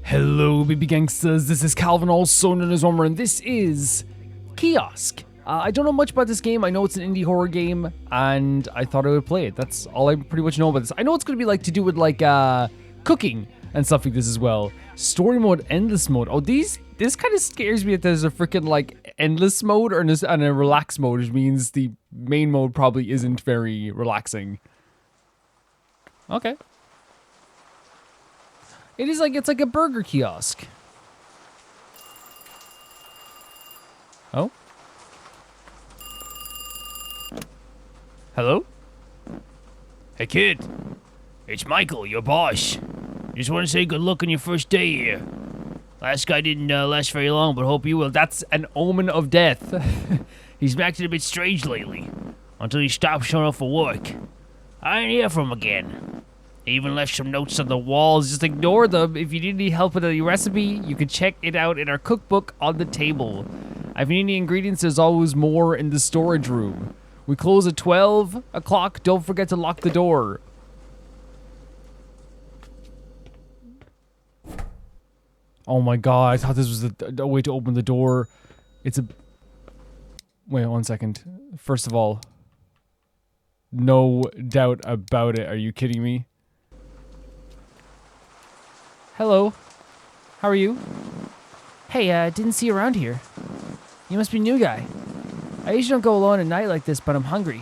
Hello, baby gangsters. This is Calvin, also known as Homer, and this is Kiosk. I don't know much about this game. I know it's an indie horror game, and I thought I would play it. That's all I pretty much know about this. I know it's going to be like to do with like cooking and stuff like this as well. Story mode, endless mode. Oh, this kind of scares me that there's a freaking like endless mode and a relax mode, which means the main mode probably isn't very relaxing. Okay. It's like a burger kiosk. Oh. Hello? Hey kid. It's Michael, your boss. Just want to say good luck on your first day here. Last guy didn't last very long, but hope you will. That's an omen of death. He's been acting a bit strange lately. Until he stopped showing up for work. I ain't hear from him again. He even left some notes on the walls. Just ignore them. If you need any help with a recipe, you can check it out in our cookbook on the table. If you need any ingredients, there's always more in the storage room. We close at 12 o'clock. Don't forget to lock the door. Oh my god, I thought this was a way to open the door. It's a... Wait, 1 second. First of all, no doubt about it. Are you kidding me? Hello. How are you? Hey, didn't see you around here. You must be a new guy. I usually don't go alone at night like this, but I'm hungry.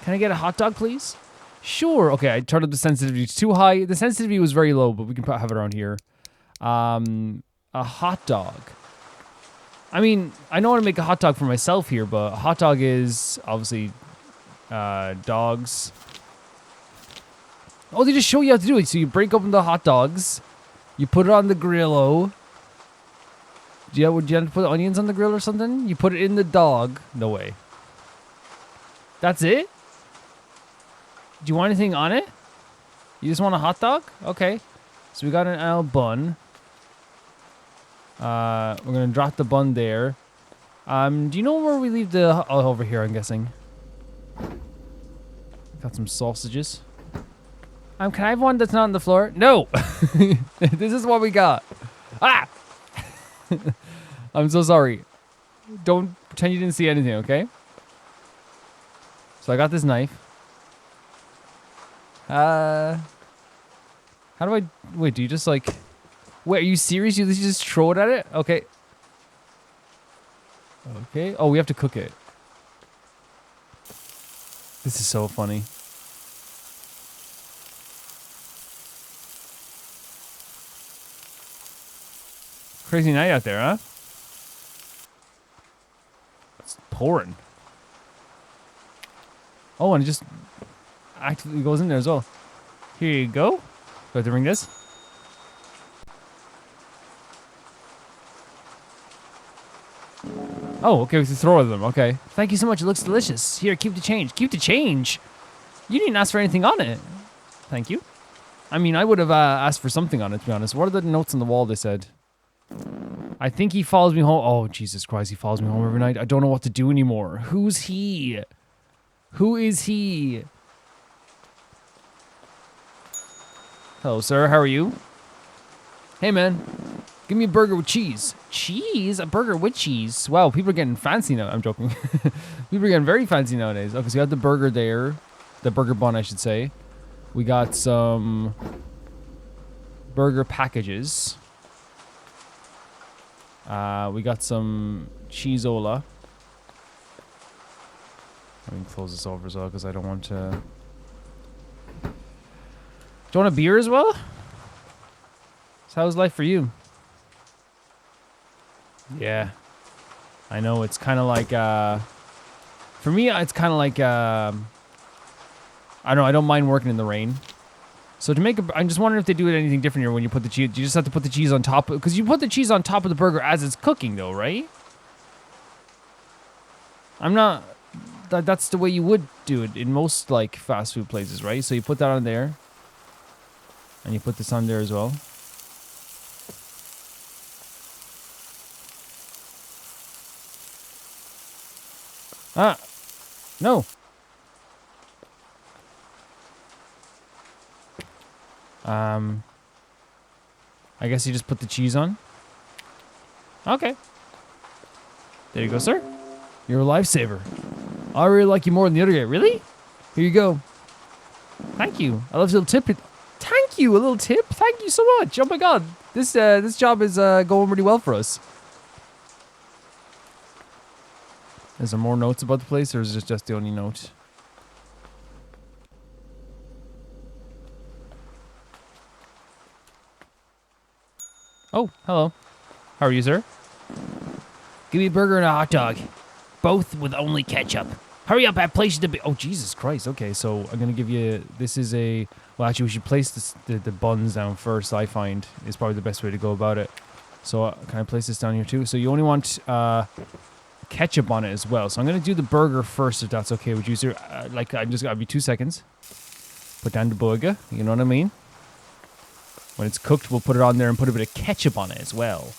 Can I get a hot dog, please? Sure. Okay, I turned up the sensitivity. It's too high. The sensitivity was very low, but we can have it around here. A hot dog. I mean, I know how to make a hot dog for myself here, but a hot dog is obviously dogs. Oh, they just show you how to do it. So you break open the hot dogs, you put it on the Grillo. Would you have to put onions on the grill or something? You put it in the dog. No way. That's it? Do you want anything on it? You just want a hot dog? Okay. So we got an L bun. We're gonna drop the bun there. Do you know where we leave the... Oh, over here, I'm guessing. Got some sausages. Can I have one that's not on the floor? No! This is what we got. Ah! I'm so sorry. Don't pretend you didn't see anything, okay? So I got this knife. How do I... Wait, do you just like... Wait, are you serious? You just throw it at it? Okay. Okay. Oh, we have to cook it. This is so funny. Crazy night out there, huh? It's pouring. Oh, and it just actively goes in there as well. Here you go. Do I have to ring this? Oh, okay, we can throw them. Okay. Thank you so much. It looks delicious. Here, keep the change. Keep the change? You didn't ask for anything on it. Thank you. I mean, I would have asked for something on it, to be honest. What are the notes on the wall they said? I think he follows me home. Oh, Jesus Christ, he follows me home every night. I don't know what to do anymore. Who's he? Who is he? Hello, sir. How are you? Hey, man. Give me a burger with cheese. Cheese? A burger with cheese? Wow, people are getting fancy now. I'm joking. People are getting very fancy nowadays. Okay, so we got the burger there. The burger bun, I should say. We got some burger packages. We got some cheeseola. Let me close this over as well because I don't want to... Do you want a beer as well? So how's life for you? Yeah. I know, it's kind of like... for me, it's kind of like... I don't know, I don't mind working in the rain. So to make a... I'm just wondering if they do it anything different here when you put the cheese... You just have to put the cheese on top... Because you put the cheese on top of the burger as it's cooking, though, right? I'm not... That's the way you would do it in most, like, fast food places, right? So you put that on there. And you put this on there as well. Ah! No! I guess you just put the cheese on. Okay. There you go, sir. You're a lifesaver. I really like you more than the other guy. Really? Here you go. Thank you. I love a little tip. Thank you. A little tip. Thank you so much. Oh my god. This job is going really well for us. Is there more notes about the place, or is it just the only note? Oh, hello. How are you, sir? Give me a burger and a hot dog. Both with only ketchup. Hurry up, I have places to be. Oh, Jesus Christ. Okay, so I'm going to give you... This is a... Well, actually, we should place the buns down first, I find, is probably the best way to go about it. So can I place this down here, too? So you only want ketchup on it as well. So I'm going to do the burger first, if that's okay with you, sir. I'm just... I'll be 2 seconds. Put down the burger. You know what I mean? When it's cooked, we'll put it on there and put a bit of ketchup on it as well.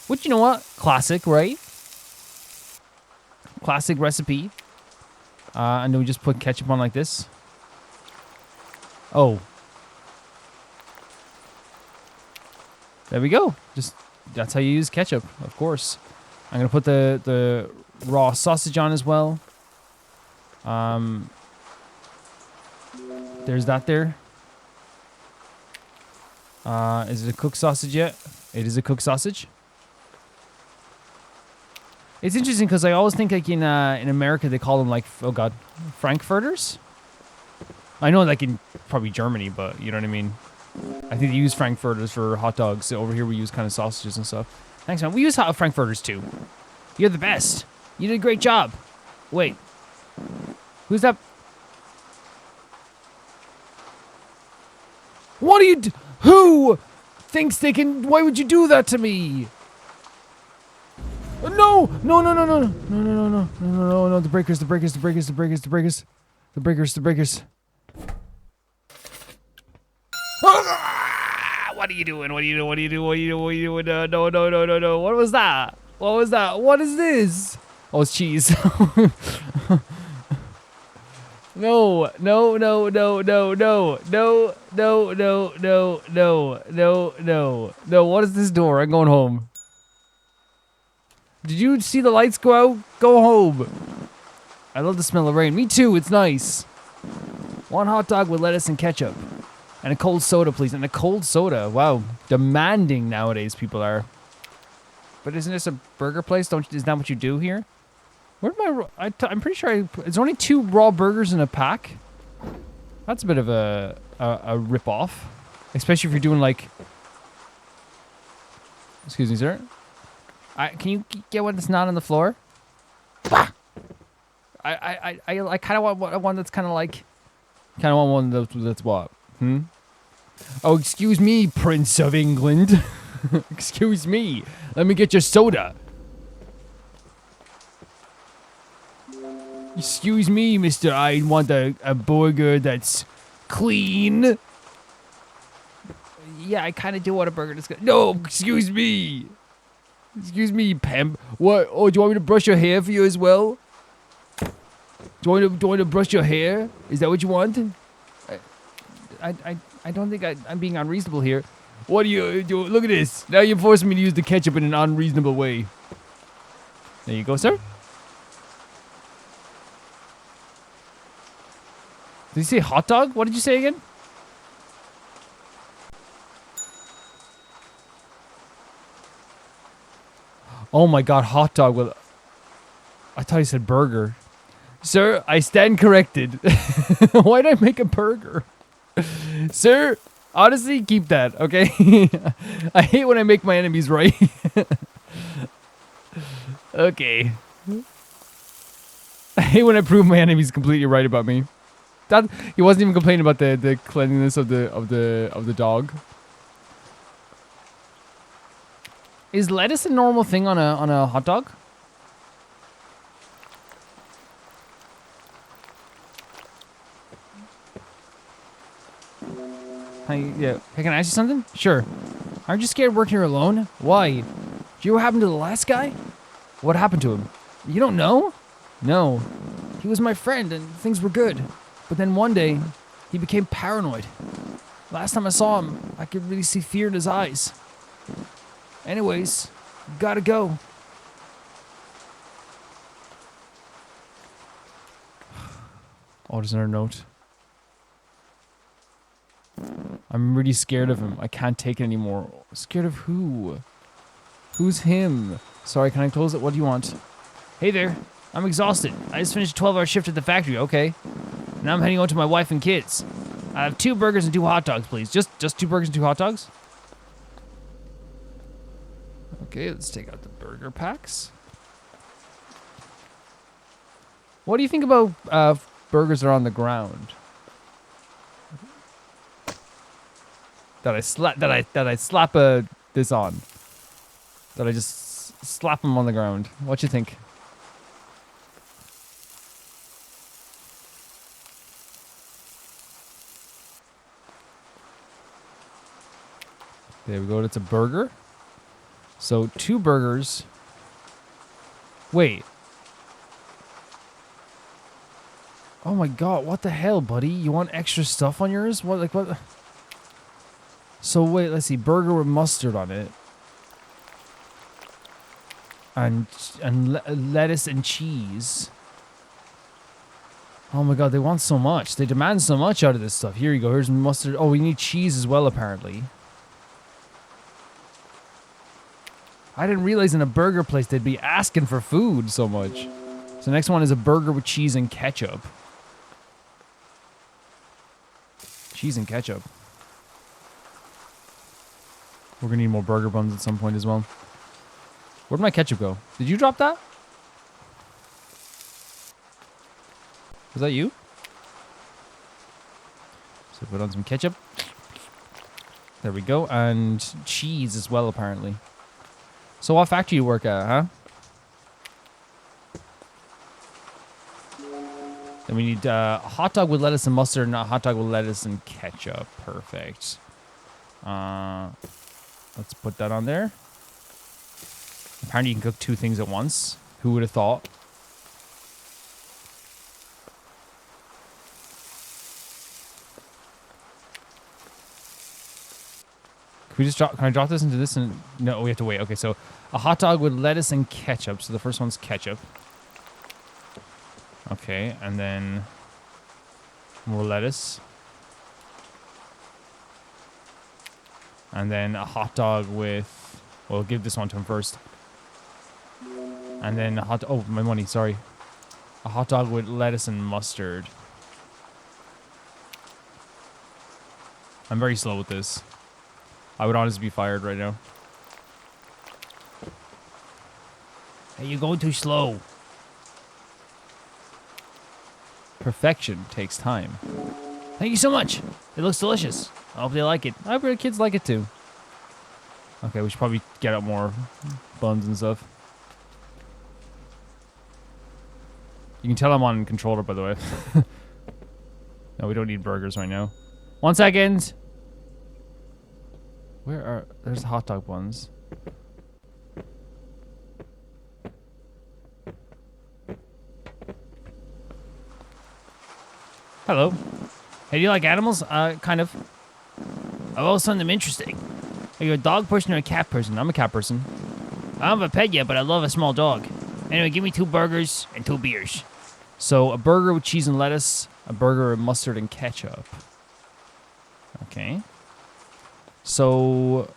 Which, you know what? Classic, right? Classic recipe. And then we just put ketchup on like this. Oh. There we go. Just, that's how you use ketchup, of course. I'm going to put the raw sausage on as well. There's that there. Is it a cooked sausage yet? It is a cooked sausage. It's interesting because I always think like in America they call them like, oh god, frankfurters. I know like in probably Germany, but you know what I mean. I think they use frankfurters for hot dogs. So over here we use kind of sausages and stuff. Thanks, man. We use frankfurters too. You're the best. You did a great job. Wait, who's that? What are you? Who thinks they can? Why would you do that to me? No! No, no, no, no, no, no, no, no, no, no, no, no, the breakers, the breakers, the breakers, the breakers, the breakers, the breakers, the breakers. What are you doing? What are you doing? What are you doing? What are you doing? What are you doing? No, no, no, no, no. What was that? What was that? What is this? Oh, it's cheese. No, no, no, no, no, no, no, no, no, no, no, no, no, no. What is this door? I'm going home. Did you see the lights go out? Go home. I love the smell of rain. Me too, it's nice. One hot dog with lettuce and ketchup. And a cold soda, please. And a cold soda. Wow. Demanding nowadays people are. But isn't this a burger place? Isn't that what you do here? Where'd I'm pretty sure it's only 2 raw burgers in a pack. That's a bit of a rip-off. Especially if you're doing like... Excuse me, sir. Can you get one that's not on the floor? I kind of want one that's kind of like... Kind of want one that's what? Oh, excuse me, Prince of England. Excuse me. Let me get your soda. Excuse me, mister. I want a burger that's clean. Yeah, I kind of do want a burger that's good. No, excuse me. Excuse me, pimp. What? Oh, do you want me to brush your hair for you as well? Do you want to brush your hair? Is that what you want? I don't think I'm being unreasonable here. What do you do? Look at this. Now you're forcing me to use the ketchup in an unreasonable way. There you go, sir. Did you say hot dog? What did you say again? Oh my god, hot dog with... I thought you said burger. Sir, I stand corrected. Why did I make a burger? Sir, honestly, keep that, okay? I hate when I make my enemies right. Okay. I hate when I prove my enemies completely right about me. That he wasn't even complaining about the cleanliness of the dog. Is lettuce a normal thing on a hot dog? Yeah. Hey, can I ask you something? Sure. Aren't you scared working here alone? Why? Do you know what happened to the last guy? What happened to him? You don't know? No. He was my friend and things were good. But then one day, he became paranoid. Last time I saw him, I could really see fear in his eyes. Anyways, gotta go. Oh, there's another note. I'm really scared of him. I can't take it anymore. Scared of who? Who's him? Sorry, can I close it? What do you want? Hey there. I'm exhausted. I just finished a 12-hour shift at the factory. Okay. Now I'm heading home to my wife and kids. I have 2 burgers and 2 hot dogs, please. Just 2 burgers and 2 hot dogs? Okay, let's take out the burger packs. What do you think about burgers that are on the ground? That I slap this on. That I just slap them on the ground. What you think? There we go. It's a burger. So 2 burgers. Wait. Oh my god, what the hell, buddy? You want extra stuff on yours? What, like, what? So wait, let's see. Burger with mustard on it. And lettuce and cheese. Oh my god, they want so much. They demand so much out of this stuff. Here you go. Here's mustard. Oh, we need cheese as well, apparently. I didn't realize in a burger place they'd be asking for food so much. So the next one is a burger with cheese and ketchup. Cheese and ketchup. We're gonna need more burger buns at some point as well. Where'd my ketchup go? Did you drop that? Was that you? So put on some ketchup. There we go. And cheese as well, apparently. So what factory you work at, huh? Then we need a hot dog with lettuce and mustard, and a hot dog with lettuce and ketchup. Perfect. Let's put that on there. Apparently you can cook 2 things at once. Who would have thought? Can I drop this into this? And no, we have to wait. Okay, so a hot dog with lettuce and ketchup. So the first one's ketchup. Okay, and then more lettuce. And then a hot dog with... Well, give this one to him first. And then a hot... Oh, my money, sorry. A hot dog with lettuce and mustard. I'm very slow with this. I would honestly be fired right now. Hey, you're going too slow. Perfection takes time. Thank you so much. It looks delicious. I hope they like it. I hope the kids like it too. Okay, we should probably get out more buns and stuff. You can tell I'm on controller, by the way. No, we don't need burgers right now. 1 second. Where are... There's the hot dog buns. Hello. Hey, do you like animals? Kind of. I've always found them interesting. Are you a dog person or a cat person? I'm a cat person. I don't have a pet yet, but I love a small dog. Anyway, give me 2 burgers and 2 beers. So, a burger with cheese and lettuce, a burger with mustard and ketchup. Okay. So,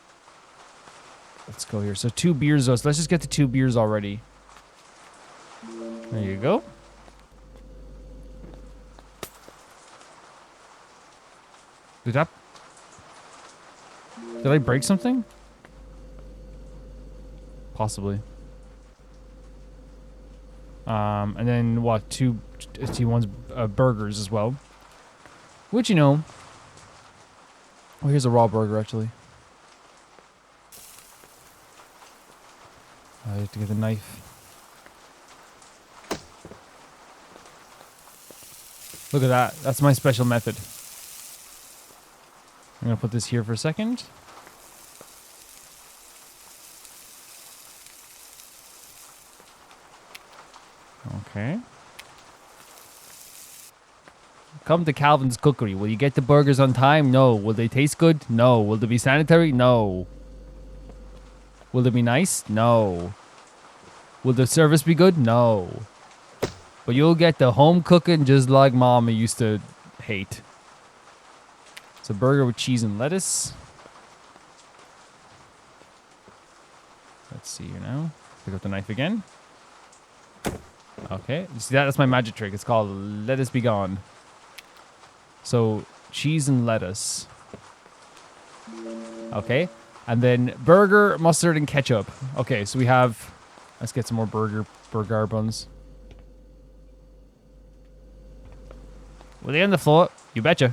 let's go here. So, 2 beers though. So, let's just get the 2 beers already. There you go. Did I break something? Possibly. And then what? Two T1's burgers as well. Which, you know. Oh, here's a raw burger actually. I have to get the knife. Look at that. That's my special method. I'm gonna put this here for a second. Okay. Come to Calvin's Cookery. Will you get the burgers on time? No. Will they taste good? No. Will they be sanitary? No. Will they be nice? No. Will the service be good? No. But you'll get the home cooking just like Mama used to hate. It's a burger with cheese and lettuce. Let's see here now. Pick up the knife again. Okay. You see that? That's my magic trick. It's called Let Us Be Gone. So, cheese and lettuce. Okay. And then burger, mustard, and ketchup. Okay, so we have... Let's get some more burger buns. Were they on the floor? You betcha.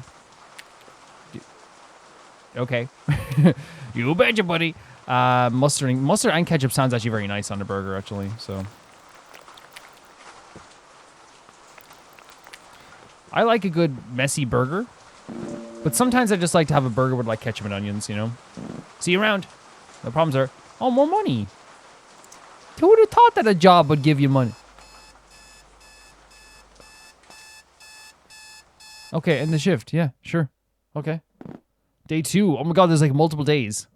Okay. You betcha, buddy. Mustard and ketchup sounds actually very nice on the burger, actually. So I like a good messy burger, but sometimes I just like to have a burger with like ketchup and onions, you know. See you around. No problems there. Oh, more money. Who would have thought that a job would give you money? Okay, end the shift. Yeah, sure. Okay. Day 2. Oh my god, there's like multiple days.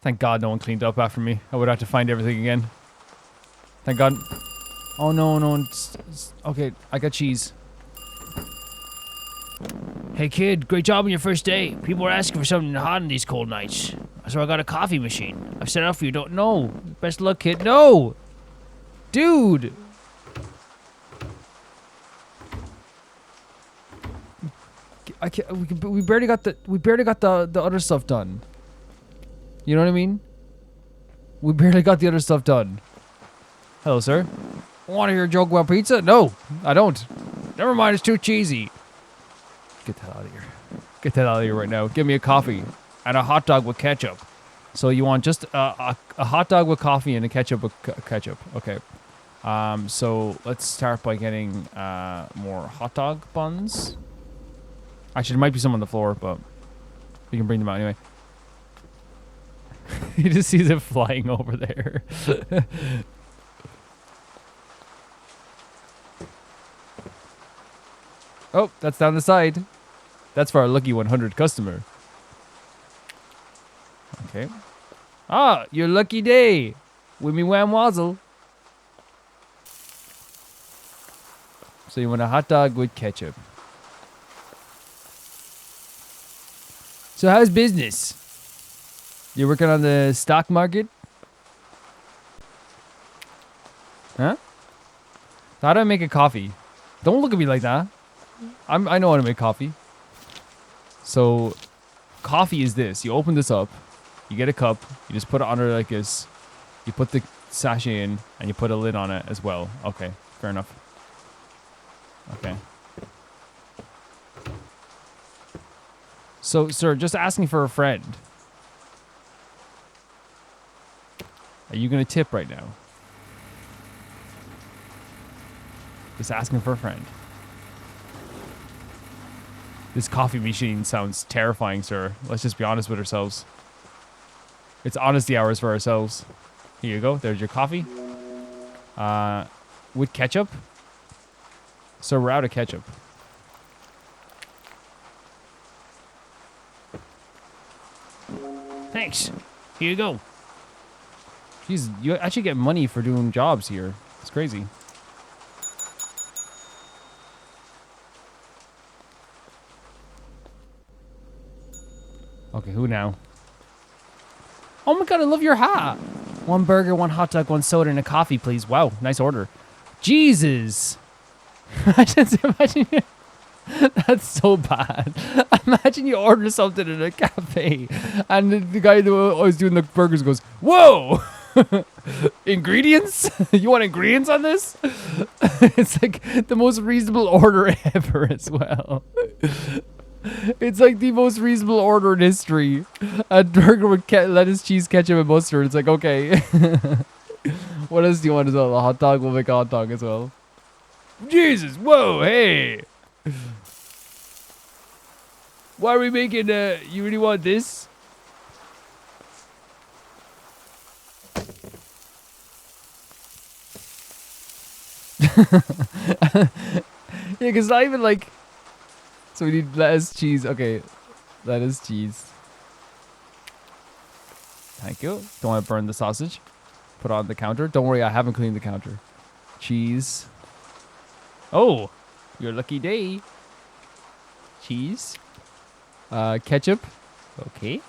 Thank God no one cleaned up after me. I would have to find everything again. Thank God. Oh no, no. Okay, I got cheese. Hey kid, great job on your first day. People are asking for something hot on these cold nights. So I got a coffee machine. I've set it up for you. Don't know. Best of luck, kid. No! Dude! I can't, we barely got the other stuff done. You know what I mean? We barely got the other stuff done. Hello, sir. Want to hear a joke about pizza? No, I don't. Never mind, it's too cheesy. Get that out of here. Get that out of here right now. Give me a coffee and a hot dog with ketchup. So you want just a hot dog with coffee and a ketchup with ketchup. Okay. So let's start by getting more hot dog buns. Actually, there might be some on the floor, but we can bring them out anyway. You just see them flying over there. Oh, that's down the side. That's for our lucky 100 customer. Okay. Ah, your lucky day. With me wham wazzle. So you want a hot dog with ketchup. So how's business? You working on the stock market? Huh? How do I make a coffee? Don't look at me like that. I know how to make coffee. So, coffee is this. You open this up. You get a cup. You just put it under like this. You put the sachet in, and you put a lid on it as well. Okay, fair enough. Okay. So, sir, just asking for a friend. Are you going to tip right now? Just asking for a friend. This coffee machine sounds terrifying, sir. Let's just be honest with ourselves. It's honesty hours for ourselves. Here you go. There's your coffee. With ketchup. So we're out of ketchup. Thanks. Here you go. Jeez, you actually get money for doing jobs here. It's crazy. Okay, who now? Oh my god, I love your hat. 1 burger, 1 hot dog, 1 soda, and a coffee, please. Wow, nice order. Jesus. Imagine that's so bad. Imagine you order something in a cafe and the guy that was doing the burgers goes, whoa! Ingredients? You want ingredients on this? It's like the most reasonable order ever as well. It's like the most reasonable order in history. A burger with lettuce, cheese, ketchup, and mustard. It's like, okay. What else do you want as well? A hot dog? We'll make a hot dog as well. Jesus, whoa, hey. Why are we making, you really want this? Yeah, because not even like. So we need lettuce, cheese. Okay, lettuce, cheese. Thank you. Don't want to burn the sausage. Put it on the counter. Don't worry, I haven't cleaned the counter. Cheese. Oh, your lucky day. Cheese. Ketchup. Okay.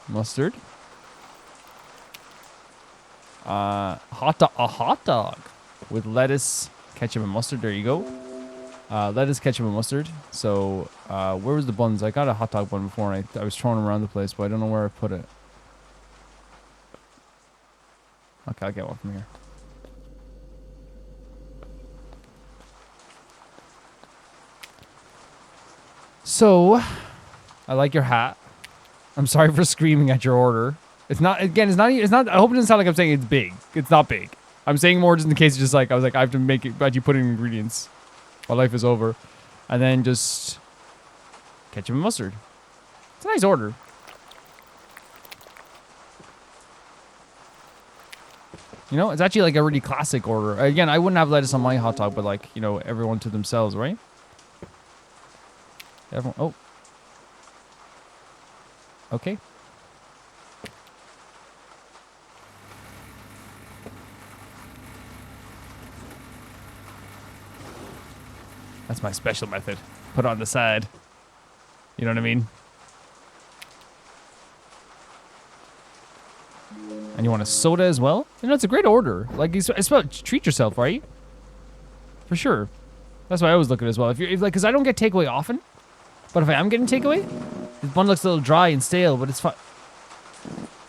Mustard. A hot dog with lettuce, ketchup, and mustard. There you go. Lettuce, ketchup, and mustard. So, where was the buns? I got a hot dog bun before, and I was throwing them around the place, but I don't know where I put it. Okay, I'll get one from here. So, I like your hat. I'm sorry for screaming at your order. It's not, again, it's not, I hope it doesn't sound like I'm saying it's big. It's not big. I'm saying more just in case it's just like, I was like, I have to make it, but you put in ingredients. My life is over. And then just ketchup and mustard. It's a nice order. You know, it's actually like a really classic order. Again, I wouldn't have lettuce on my hot dog, but like, you know, everyone to themselves, right? Everyone, oh. Okay. That's my special method. Put it on the side. You know what I mean? And you want a soda as well? You know, it's a great order. Like, it's about treat yourself, right? For sure. That's why I always look at it as well. If you're like, because I don't get takeaway often, but if I am getting takeaway, this bun looks a little dry and stale, but it's fine.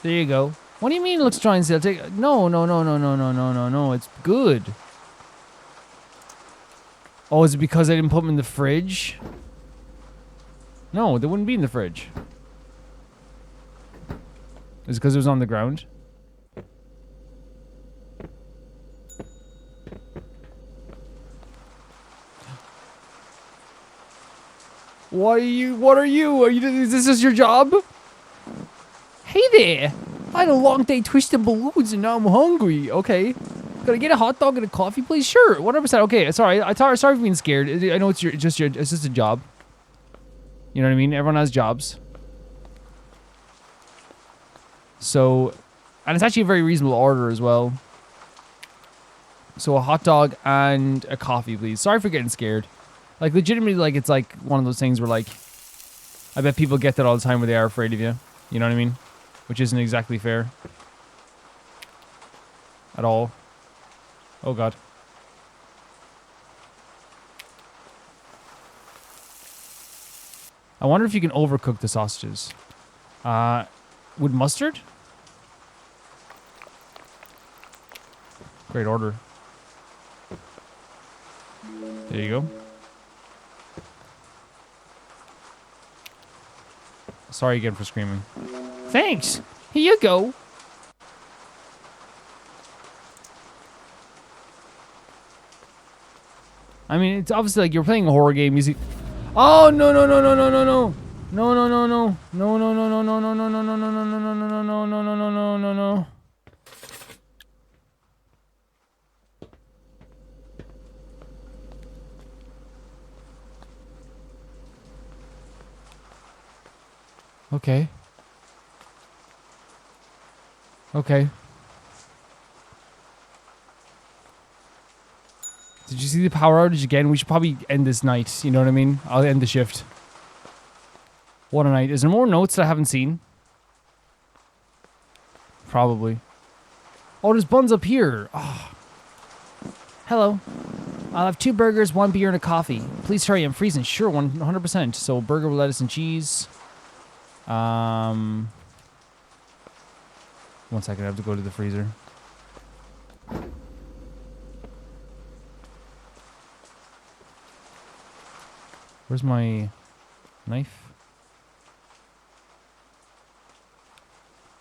There you go. What do you mean it looks dry and stale? No. It's good. Oh, is it because I didn't put them in the fridge? No, they wouldn't be in the fridge. Is it because it was on the ground? What are you? Is this just your job? Hey there. I had a long day twisting balloons and now I'm hungry. Okay. Could I get a hot dog and a coffee, please? Sure. 100%. Okay. Sorry. Sorry for being scared. I know it's just a job. You know what I mean? Everyone has jobs. So, and it's actually a very reasonable order as well. So a hot dog and a coffee, please. Sorry for getting scared. Like, legitimately, like, it's like one of those things where, like, I bet people get that all the time where they are afraid of you. You know what I mean? Which isn't exactly fair. At all. Oh, God. I wonder if you can overcook the sausages. With mustard? Great order. There you go. Sorry again for screaming. Thanks. Here you go. I mean, it's obviously like you're playing a horror game. You see. Oh no. Okay. Okay. Did you see the power outage again? We should probably end this night. You know what I mean? I'll end the shift. What a night. Is there more notes that I haven't seen? Probably. Oh, there's buns up here. Oh. Hello. I'll have 2 burgers, 1 beer, and a coffee. Please hurry, I'm freezing. Sure, 100%. So, burger with lettuce and cheese. 1 second, I have to go to the freezer. Where's my knife?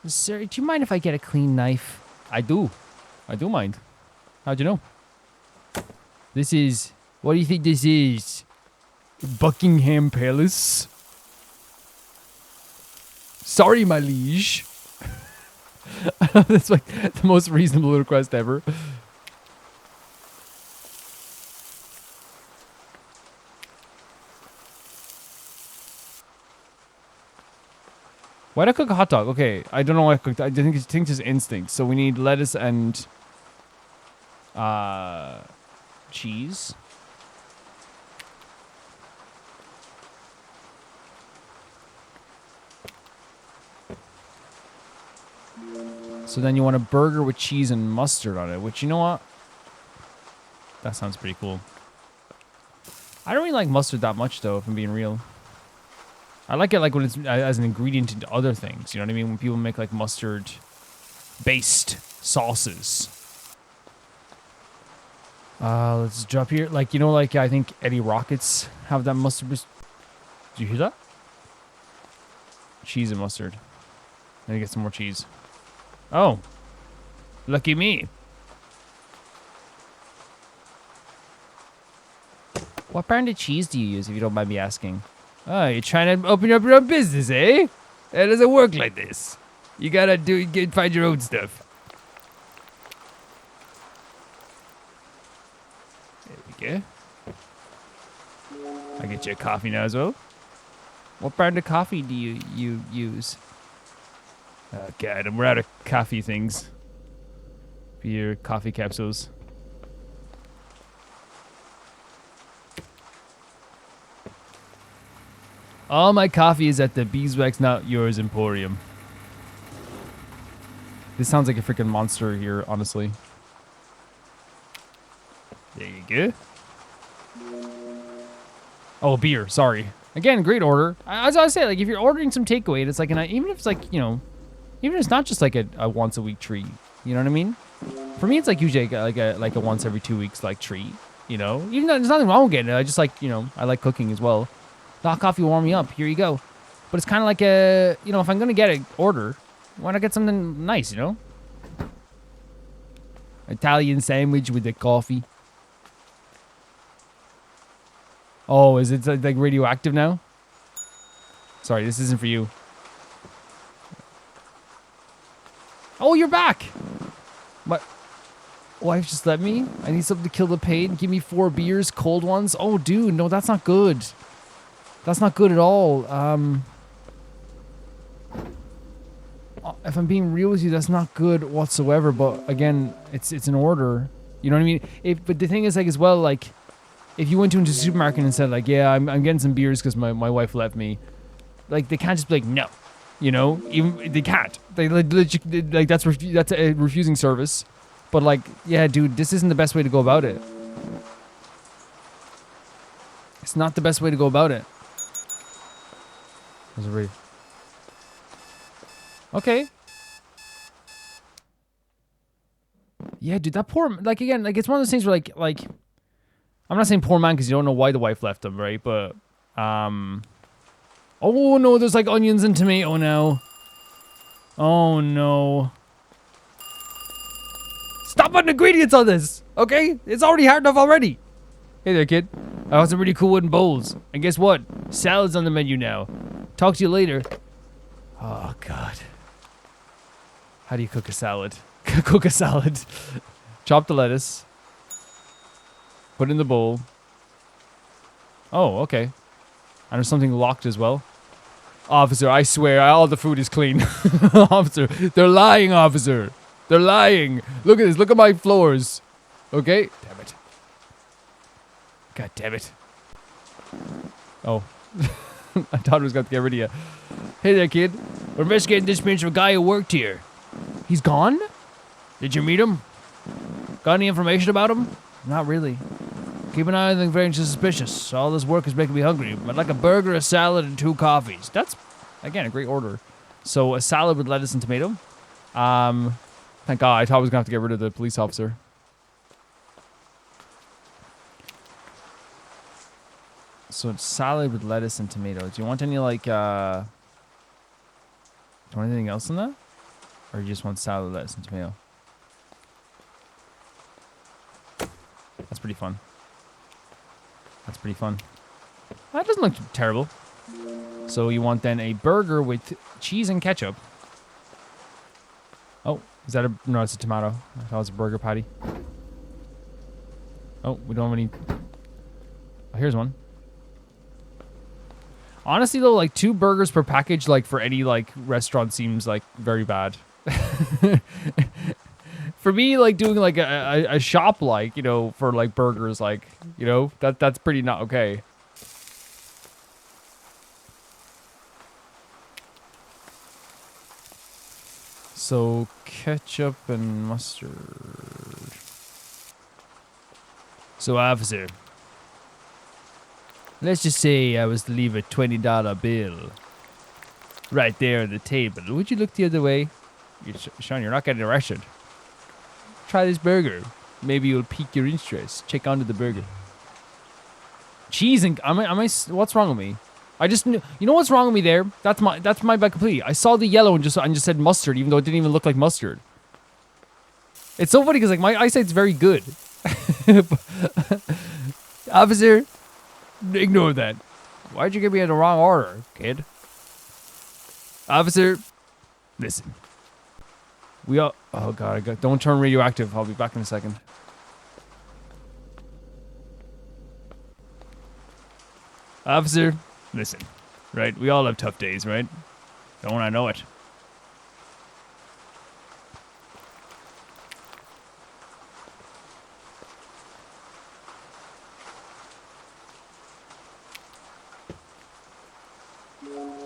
Sir, do you mind if I get a clean knife? I do. I do mind. How'd you know? This is... What do you think this is? Buckingham Palace? Sorry, my liege. That's like the most reasonable request ever. Why'd I cook a hot dog? Okay, I don't know why I cooked. I think it's instinct. So we need lettuce and cheese. So then you want a burger with cheese and mustard on it, which, you know what? That sounds pretty cool. I don't really like mustard that much, though, if I'm being real. I like it like when it's as an ingredient into other things. You know what I mean? When people make like mustard-based sauces. Let's drop here. Like, you know, like I think Eddie Rockets have that mustard. Did you hear that? Cheese and mustard. Let me get some more cheese. Oh, lucky me. What brand of cheese do you use, if you don't mind me asking? Oh, you're trying to open up your own business, eh? It doesn't work like this. You gotta find your own stuff. There we go. I get you a coffee now as well. What brand of coffee do you use? Oh God, we're out of coffee things. Beer, coffee capsules. All my coffee is at the Beeswax Not Yours Emporium. This sounds like a freaking monster here, honestly. There you go. Oh, beer. Sorry. Again, great order. As I say, like if you're ordering some takeaway, it's like even if it's like, you know, even if it's not just like a once a week treat. You know what I mean? For me, it's like usually like a once every 2 weeks like treat. You know, even though there's nothing wrong with it. I just like, you know, I like cooking as well. The hot coffee will warm me up. Here you go. But it's kind of like a, you know, if I'm gonna get an order, why not get something nice? You know, Italian sandwich with the coffee. Oh, is it like radioactive now? Sorry, this isn't for you. Oh, you're back. What? Wife just let me? I need something to kill the pain. Give me 4 beers, cold ones. Oh, dude, no, that's not good. That's not good at all. If I'm being real with you, that's not good whatsoever. But again, it's an order. You know what I mean? But the thing is, like, as well, like, if you went into a supermarket and said, like, yeah, I'm getting some beers because my wife left me, like, they can't just be like, no. You know, even they can't. They like that's a refusing service. But like, yeah, dude, this isn't the best way to go about it. It's not the best way to go about it. There's a read. Okay. Yeah, dude, that poor, like, again, like, it's one of those things where like, I'm not saying poor man because you don't know why the wife left him, right? But, oh no, there's like onions and tomato now. Oh no. Stop putting ingredients on this, okay? It's already hard enough already. Hey there, kid. I got some really cool wooden bowls. And guess what? Salad's on the menu now. Talk to you later. Oh, God. How do you cook a salad? Cook a salad. Chop the lettuce. Put it in the bowl. Oh, okay. And there's something locked as well. Officer, I swear, all the food is clean. Officer, they're lying, officer. They're lying. Look at this. Look at my floors. Okay? Damn it. God damn it. Oh. I thought I was going to get rid of you. Hey there, kid. We're investigating this pinch of a guy who worked here. He's gone? Did you meet him? Got any information about him? Not really. Keep an eye on anything very suspicious. All this work is making me hungry. I'd like a burger, a salad, and 2 coffees. That's, again, a great order. So a salad with lettuce and tomato. Thank God. I thought I was going to have to get rid of the police officer. So it's salad with lettuce and tomato. Do you want any, like, do you want anything else in that? Or you just want salad, lettuce, and tomato? That's pretty fun. That's pretty fun. That doesn't look terrible. So you want then a burger with cheese and ketchup. Oh, is that a... No, it's a tomato. I thought it was a burger patty. Oh, we don't have any... Oh, here's one. Honestly, though, like 2 burgers per package, like for any like restaurant seems like very bad. For me, like doing like a shop, like, you know, for like burgers, like, you know, that's pretty not okay. So ketchup and mustard. So, officer, let's just say I was to leave a $20 bill right there on the table. Would you look the other way? Sean, you're not getting arrested. Try this burger. Maybe it'll pique your interest. Check onto the burger. Cheese and what's wrong with me? I just knew, you know what's wrong with me there? That's my bad completely. I saw the yellow and just said mustard, even though it didn't even look like mustard. It's so funny because like my eyesight's very good. Officer, ignore that. Why'd you give me in the wrong order, kid? Officer, listen. Oh god, don't turn radioactive. I'll be back in a second. Officer, listen. Right, we all have tough days, right? Don't I know it?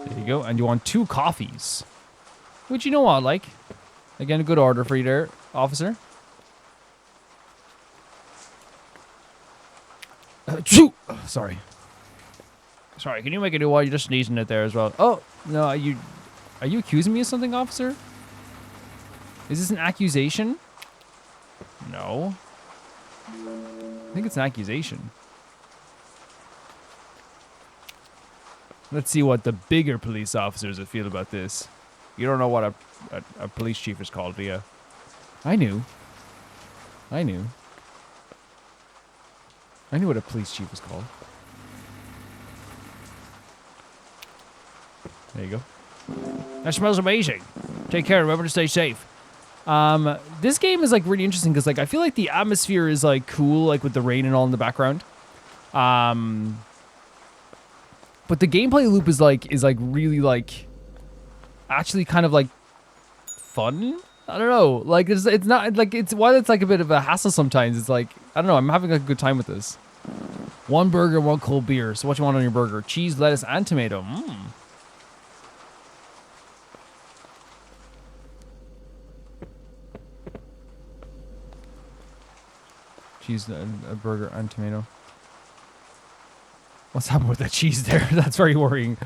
There you go. And you want 2 coffees. Which you know what I like. Again, a good order for you there, officer. Sorry. Sorry, can you make it do while you're just sneezing it there as well? Oh, no, are you accusing me of something, officer? Is this an accusation? No. I think it's an accusation. Let's see what the bigger police officers would feel about this. You don't know what a police chief is called, do you? I knew what a police chief was called. There you go. That smells amazing. Take care. Remember to stay safe. This game is like really interesting because like I feel like the atmosphere is like cool, like with the rain and all in the background. But the gameplay loop is like really like actually kind of like fun. I don't know. Like it's not like it's while it's like a bit of a hassle sometimes. It's like I don't know. I'm having a good time with this. 1 burger, 1 cold beer. So what you want on your burger? Cheese, lettuce, and tomato. Cheese, a burger, and tomato. What's happened with that cheese there? That's very worrying.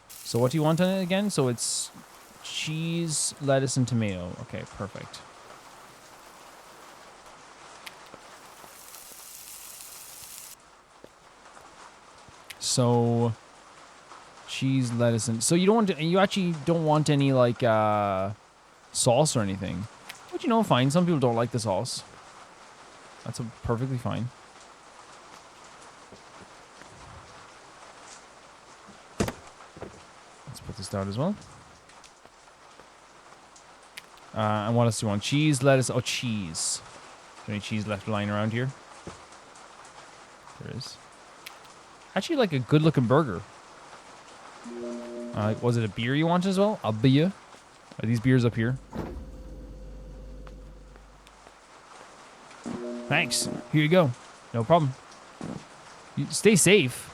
So what do you want on it again? So it's cheese, lettuce, and tomato. Okay, perfect. So cheese, lettuce, and so you actually don't want any like sauce or anything. But you know, fine. Some people don't like the sauce. That's perfectly fine. Let's put this down as well. And what else do you want? Cheese, lettuce. Oh, cheese. Is there any cheese left lying around here? There is. Actually, like a good-looking burger. Was it a beer you wanted as well? A beer? Are these beers up here? Thanks. Here you go. No problem. You stay safe.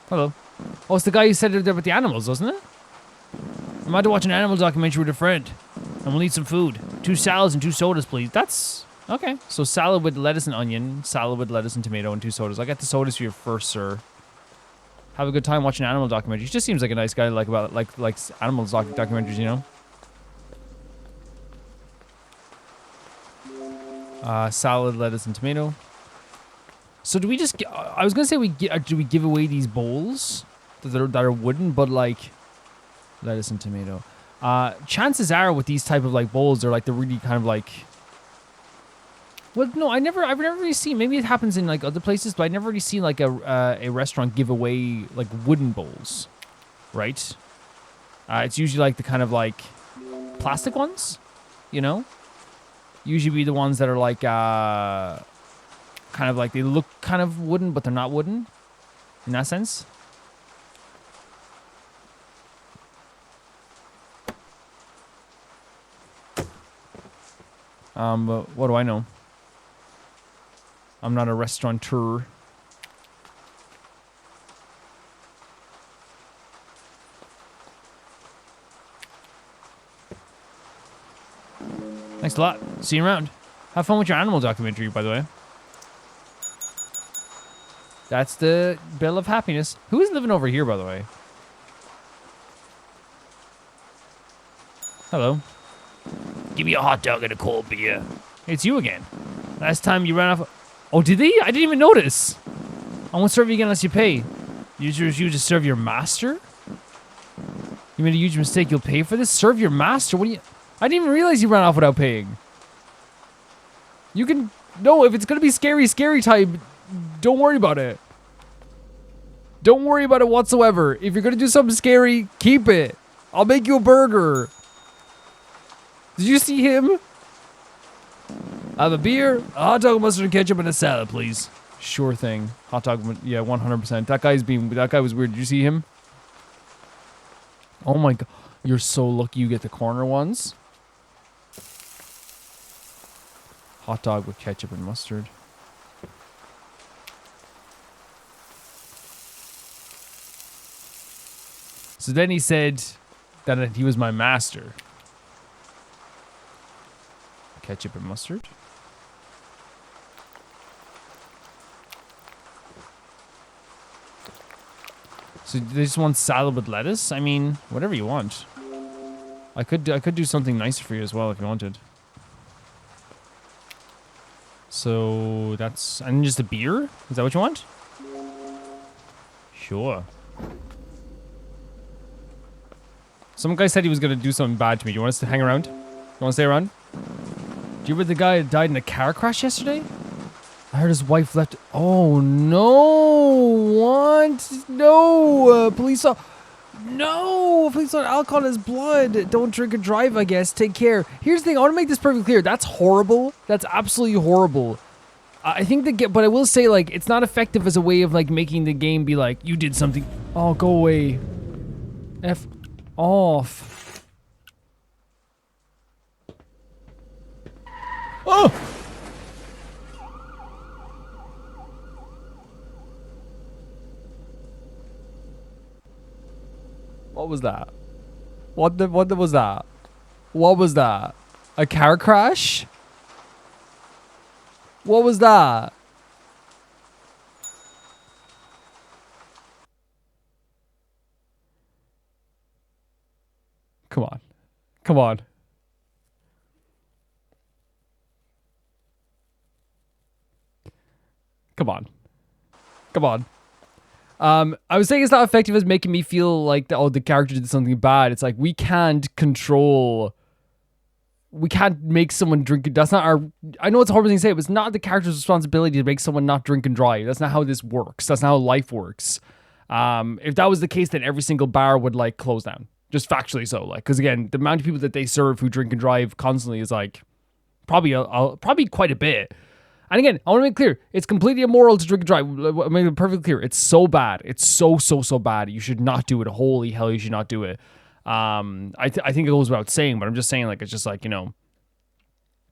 Hello. Oh, it's the guy who said it there with the animals, wasn't it? I'm about to watch an animal documentary with a friend. And we'll need some food. 2 salads and 2 sodas, please. That's okay. So salad with lettuce and onion, salad with lettuce and tomato, and 2 sodas. I got the sodas for you first, sir. Have a good time watching animal documentaries. He just seems like a nice guy, like animal documentaries, you know. Salad, lettuce, and tomato. So do we just? I was gonna say do we give away these bowls that are wooden, but like lettuce and tomato. Chances are with these type of like bowls, they're like the really kind of like. Well, no, I've never really seen. Maybe it happens in like other places, but I never really seen like a restaurant give away like wooden bowls, right? It's usually like the kind of like plastic ones, you know. Usually be the ones that are like kind of like they look kind of wooden, but they're not wooden, in that sense. But what do I know? I'm not a restaurateur. Thanks a lot. See you around. Have fun with your animal documentary, by the way. That's the bill of happiness. Who is living over here, by the way? Hello. Give me a hot dog and a cold beer. It's you again. Last time you ran off... Oh, did they? I didn't even notice. I won't serve you again unless you pay. You just refuse to serve your master? You made a huge mistake. You'll pay for this? Serve your master? What do you... I didn't even realize you ran off without paying. You can... No, if it's going to be scary type, don't worry about it. Don't worry about it whatsoever. If you're going to do something scary, keep it. I'll make you a burger. Did you see him? I have a beer, a hot dog, mustard and ketchup, and a salad, please. Sure thing. Hot dog, yeah, 100%. That guy was weird. Did you see him? Oh my god. You're so lucky you get the corner ones. Hot dog with ketchup and mustard. So then he said that he was my master. Ketchup and mustard. So they just want salad with lettuce? I mean, whatever you want. I could do something nicer for you as well if you wanted. So that's... And just a beer? Is that what you want? Sure. Some guy said he was going to do something bad to me. Do you want us to hang around? You want to stay around? Do you remember the guy that died in a car crash yesterday? I heard his wife left... Oh, no! What? No! Police saw... No! Police saw alcohol in his blood. Don't drink and drive, I guess. Take care. Here's the thing. I want to make this perfectly clear. That's horrible. That's absolutely horrible. I think but I will say, like, it's not effective as a way of, like, making the game be like, you did something... Oh, go away. F off. Oh! What was that? What was that? What was that? A car crash? What was that? Come on. Come on. Come on. Come on. I was saying it's not effective as making me feel like, the character did something bad. It's like, we can't make someone drink. That's not our... I know it's a horrible thing to say, but it's not the character's responsibility to make someone not drink and drive. That's not how this works. That's not how life works. If that was the case, then every single bar would, like, close down. Just factually so. Like, because again, the amount of people that they serve who drink and drive constantly is, like, probably quite a bit. And again, I want to make clear, it's completely immoral to drink and drive. I mean, perfectly clear. It's so bad. It's so bad. You should not do it. Holy hell, you should not do it. I think it goes without saying, but I'm just saying, like, it's just like, you know.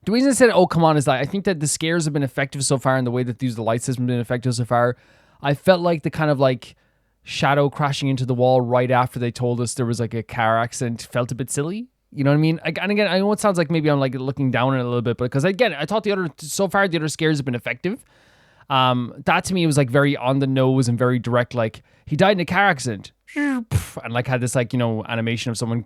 The reason I said, oh, come on, is that I think that the scares have been effective so far, and the way that the light system has been effective so far. I felt like the kind of, like, shadow crashing into the wall right after they told us there was, like, a car accident felt a bit silly. You know what I mean? And again, I know it sounds like maybe I'm like looking down on it a little bit, but because again, I thought so far the other scares have been effective. That to me was like very on the nose and very direct. Like, he died in a car accident, and like had this, like, you know, animation of someone.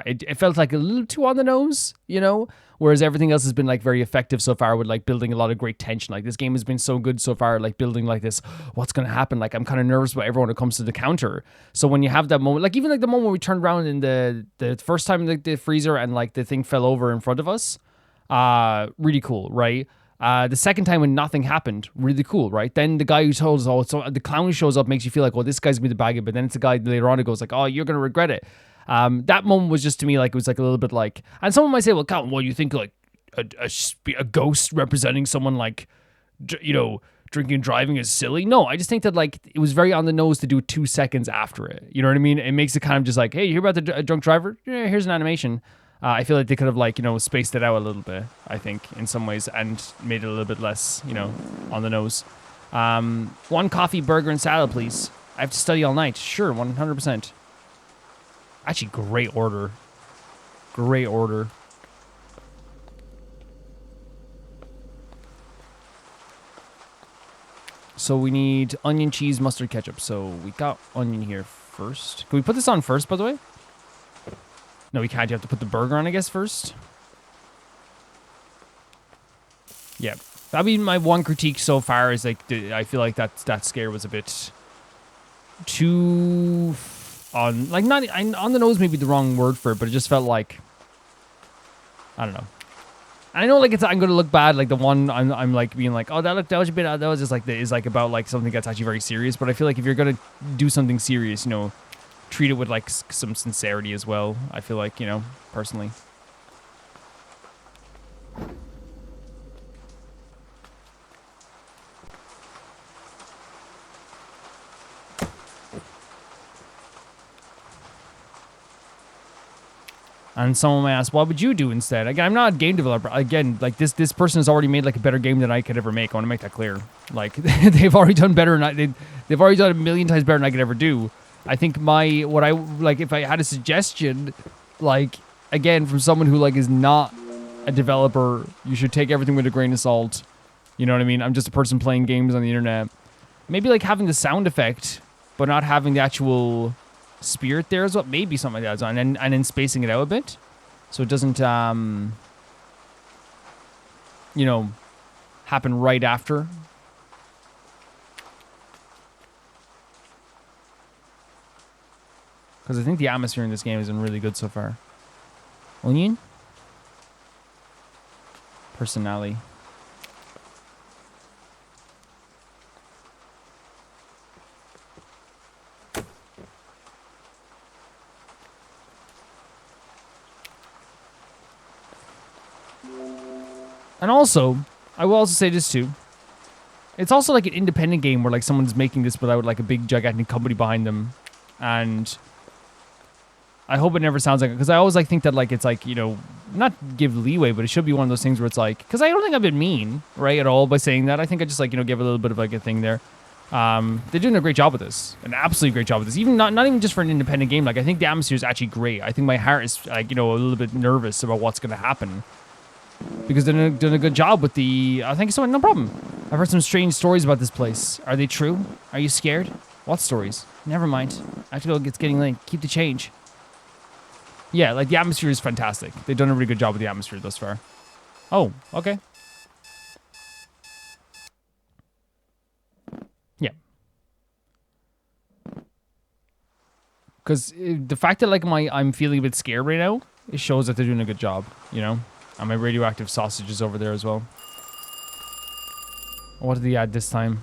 It felt like a little too on the nose, you know. Whereas everything else has been like very effective so far with like building a lot of great tension. Like, this game has been so good so far, like building like this, what's going to happen? Like, I'm kind of nervous about everyone who comes to the counter. So when you have that moment, like even like the moment where we turned around in the first time the freezer and like the thing fell over in front of us, really cool, right? The second time when nothing happened, really cool, right? Then the guy who told us, oh, so the clown who shows up makes you feel like, well, this guy's gonna be the bag, but then it's a guy later on who goes like, oh, you're gonna regret it. That moment was just to me like it was like a little bit like, and someone might say, well, Calvin, what do you think like a ghost representing someone like, you know, drinking and driving is silly? No, I just think that like it was very on the nose to do 2 seconds after it. You know what I mean? It makes it kind of just like, hey, you hear about the drunk driver? Yeah, here's an animation. I feel like they could have like, you know, spaced it out a little bit, I think, in some ways, and made it a little bit less, you know, on the nose. 1 coffee, burger, and salad, please. I have to study all night. Sure, 100%. Actually, great order. Great order. So we need onion, cheese, mustard, ketchup. So we got onion here first. Can we put this on first, by the way? No, we can't. You have to put the burger on, I guess, first. Yeah. That'd be my one critique so far is like, I feel like that scare was a bit too on, like not, on the nose may be the wrong word for it, but it just felt like, I don't know. And I know like I'm gonna look bad, like the one I'm like being like, oh, that was a bit, that was just like, is like about like something that's actually very serious. But I feel like if you're gonna do something serious, you know, treat it with like some sincerity as well. I feel like, you know, personally. And someone might ask, what would you do instead? Again, I'm not a game developer. Again, like this person has already made like a better game than I could ever make. I want to make that clear. Like they've already done better than they've already done a million times better than I could ever do. I think what I like, if I had a suggestion, like again, from someone who like is not a developer, you should take everything with a grain of salt. You know what I mean? I'm just a person playing games on the internet. Maybe like having the sound effect, but not having the actual spirit there is what maybe something like that, and then spacing it out a bit so it doesn't you know, happen right after. Because I think the atmosphere in this game has been really good so far. Onion, personality. And also, I will also say this too. It's also like an independent game where like someone's making this without like a big gigantic company behind them. And I hope it never sounds like it, because I always like think that like it's like, you know, not give leeway, but it should be one of those things where it's like, because I don't think I've been mean, right, at all by saying that. I think I just like, you know, give a little bit of like a thing there. They're doing a great job with this, an absolutely great job with this. Even not even just for an independent game. Like I think the atmosphere is actually great. I think my heart is like, you know, a little bit nervous about what's going to happen. Because they're doing a good job with the... thank you so much. No problem. I've heard some strange stories about this place. Are they true? Are you scared? What stories? Never mind. I have to go. It's getting late. Keep the change. Yeah, like the atmosphere is fantastic. They've done a really good job with the atmosphere thus far. Oh, okay. Yeah. Because the fact that like I'm feeling a bit scared right now, it shows that they're doing a good job, you know? And my radioactive sausage is over there as well. What did he add this time?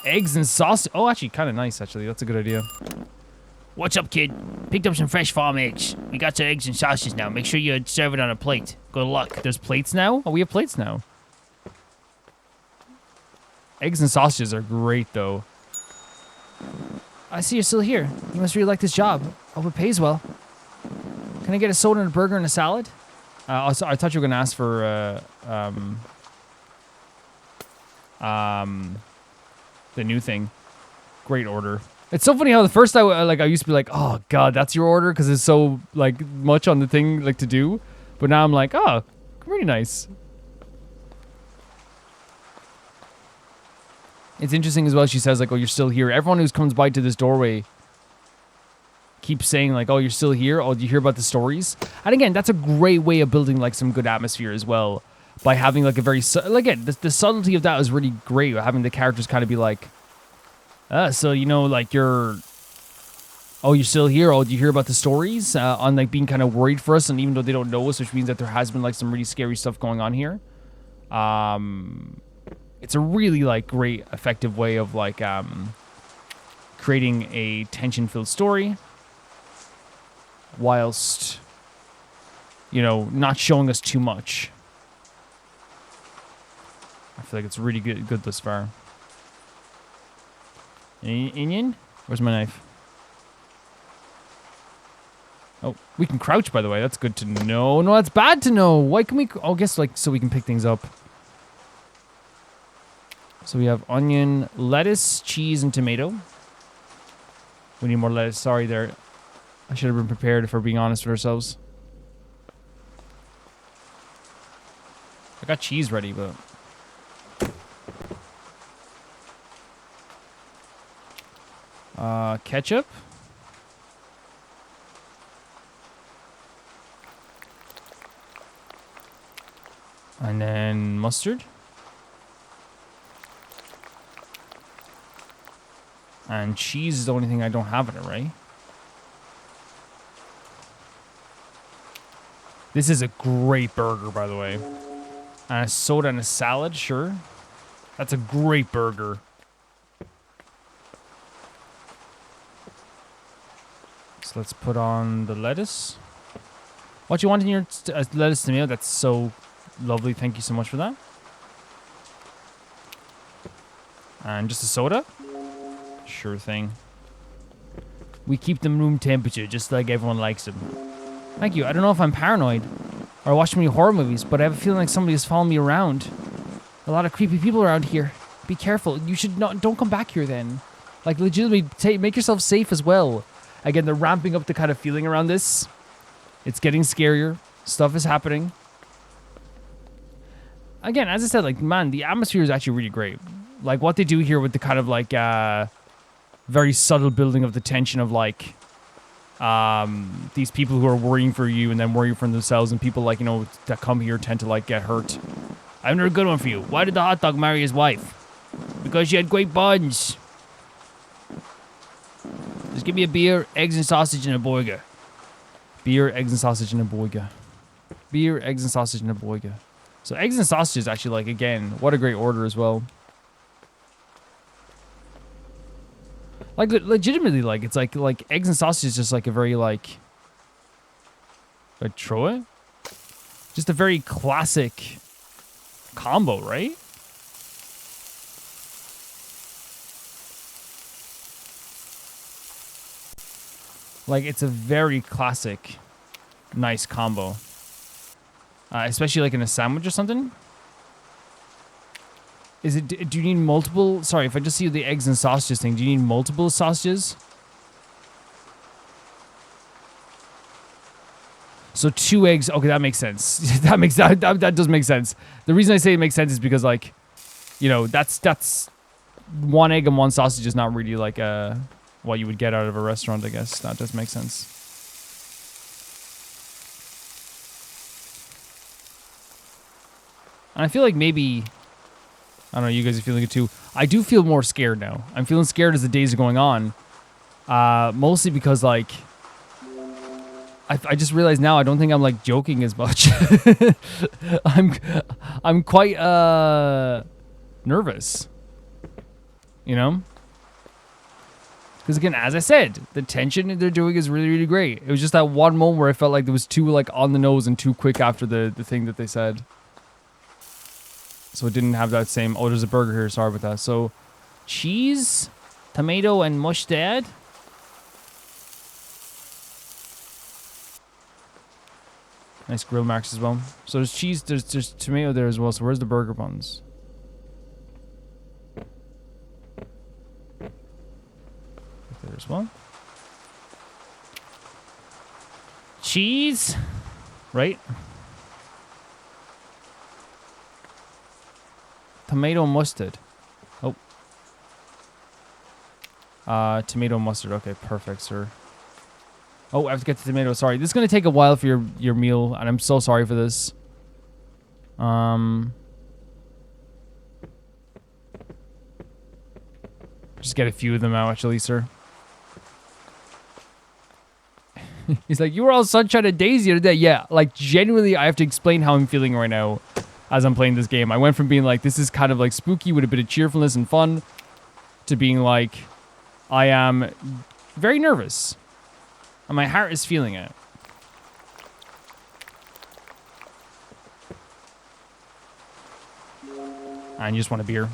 Eggs and sausage. Oh, actually, kind of nice, actually. That's a good idea. What's up, kid? Picked up some fresh farm eggs. We got some eggs and sausages now. Make sure you serve it on a plate. Good luck. There's plates now? Oh, we have plates now. Eggs and sausages are great, though. I see you're still here. You must really like this job. Hope it pays well. Can I get a soda and a burger and a salad? I thought you were going to ask for the new thing. Great order. It's so funny how the first I used to be like, oh god, that's your order, because it's so like much on the thing like to do. But now I'm like, oh, really nice. It's interesting as well. She says like, oh, you're still here. Everyone who comes by to this doorway keeps saying like, oh, you're still here. Oh, do you hear about the stories? And again, that's a great way of building like some good atmosphere as well, by having like a very again, the subtlety of that is really great. Having the characters kind of be like, so you know, like you're Oh, you're still here? Oh, do you hear about the stories on like being kind of worried for us, and even though they don't know us, which means that there has been like some really scary stuff going on here. It's a really like great, effective way of like creating a tension-filled story, whilst not showing us too much. I feel like it's really good thus far. Onion? Where's my knife? Oh, we can crouch, by the way. That's good to know. No, that's bad to know. Why can we... Oh, I guess, like, so we can pick things up. So we have onion, lettuce, cheese, and tomato. We need more lettuce. Sorry there. I should have been prepared, if we're being honest with ourselves. I got cheese ready, but... ketchup. And then mustard. And cheese is the only thing I don't have in it, right? This is a great burger, by the way. And a soda and a salad, sure. That's a great burger. So let's put on the lettuce. What you want in your lettuce tomato? That's so lovely. Thank you so much for that. And just a soda? Sure thing. We keep them room temperature, just like everyone likes them. Thank you. I don't know if I'm paranoid or I watch too many horror movies, but I have a feeling like somebody is following me around. A lot of creepy people around here. Be careful. You should not. Don't come back here then. Like, legitimately, make yourself safe as well. Again, they're ramping up the kind of feeling around this. It's getting scarier. Stuff is happening. Again, as I said, like, man, the atmosphere is actually really great. Like, what they do here with the kind of, like, very subtle building of the tension of, like, these people who are worrying for you and then worrying for themselves, and people, like, that come here tend to, like, get hurt. I have another good one for you. Why did the hot dog marry his wife? Because she had great buns. Just give me a beer, eggs and sausage, and a burger. Beer, eggs and sausage, and a burger. Beer, eggs and sausage, and a burger. So eggs and sausage is actually, like, again, what a great order as well. Like, legitimately, like, it's like eggs and sausage is just, like, a very, like Troy? Just a very classic combo, right? Like, it's a very classic, nice combo. Especially, like, in a sandwich or something. Is it? Do you need multiple? Sorry, if I just see the eggs and sausages thing, do you need multiple sausages? So 2 eggs. Okay, that makes sense. that does make sense. The reason I say it makes sense is because, like, that's 1 egg and 1 sausage is not really like what you would get out of a restaurant. I guess that does make sense. And I feel like maybe, I don't know, you guys are feeling it too. I do feel more scared now. I'm feeling scared as the days are going on. Mostly because, like, I just realized now I don't think I'm, like, joking as much. I'm quite nervous. Because, again, as I said, the tension they're doing is really, really great. It was just that one moment where I felt like there was too, like, on the nose and too quick after the thing that they said. So it didn't have that same... Oh, there's a burger here. Sorry about that. So, cheese, tomato, and mustard. Nice grill marks as well. So there's cheese, there's tomato there as well. So where's the burger buns? There as well. Cheese, right? Tomato mustard. Oh. Tomato mustard. Okay, perfect, sir. Oh, I have to get the tomato. Sorry. This is going to take a while for your meal, and I'm so sorry for this. Just get a few of them out, actually, sir. He's like, you were all sunshine and daisy today. Yeah, like genuinely, I have to explain how I'm feeling right now as I'm playing this game. I went from being like, this is kind of like spooky with a bit of cheerfulness and fun, to being like, I am very nervous. And my heart is feeling it. And you just want a beer.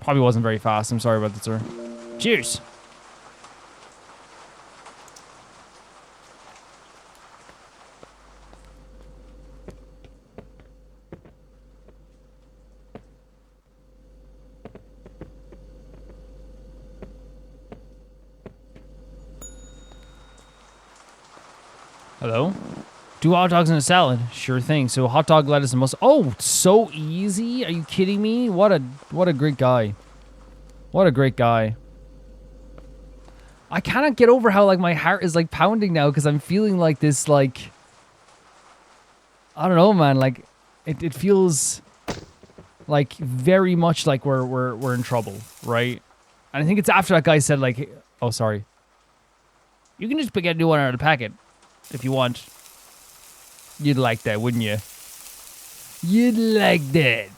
Probably wasn't very fast. I'm sorry about that, sir. Cheers. Hello? 2 hot dogs and a salad. Sure thing. So hot dog, lettuce, and mustard. Oh, so easy. Are you kidding me? What a great guy. What a great guy. I cannot get over how like my heart is like pounding now because I'm feeling like this like I don't know, man. Like it feels like very much like we're in trouble, right? And I think it's after that guy said like, oh sorry. You can just get a new one out of the packet if you want. You'd like that, wouldn't you? You'd like that.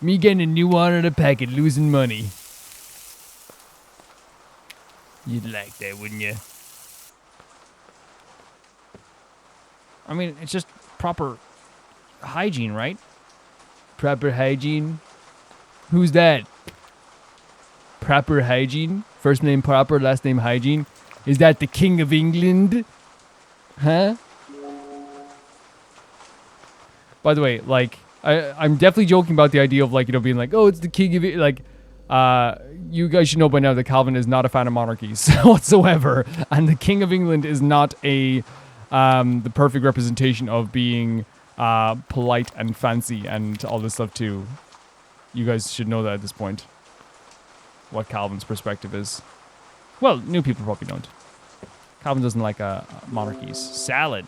Me getting a new one out of the packet, losing money. You'd like that, wouldn't you? I mean, it's just proper hygiene, right? Proper hygiene. Who's that? Proper hygiene? First name proper, last name hygiene? Is that the King of England? Huh? By the way, like, I'm definitely joking about the idea of, like, you know, being like, oh, it's the King of England. Like, you guys should know by now that Calvin is not a fan of monarchies whatsoever. And the King of England is not the perfect representation of being polite and fancy and all this stuff too. You guys should know that at this point. What Calvin's perspective is. Well, new people probably don't. Calvin doesn't like monarchies. Salad.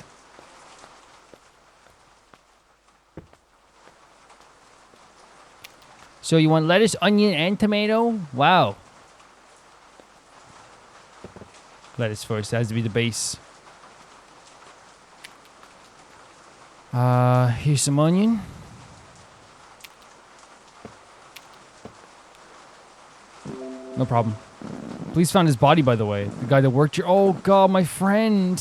So you want lettuce, onion, and tomato? Wow. Lettuce first. That has to be the base. Here's some onion. No problem. Police found his body, by the way. The guy that worked here. Oh, God, my friend.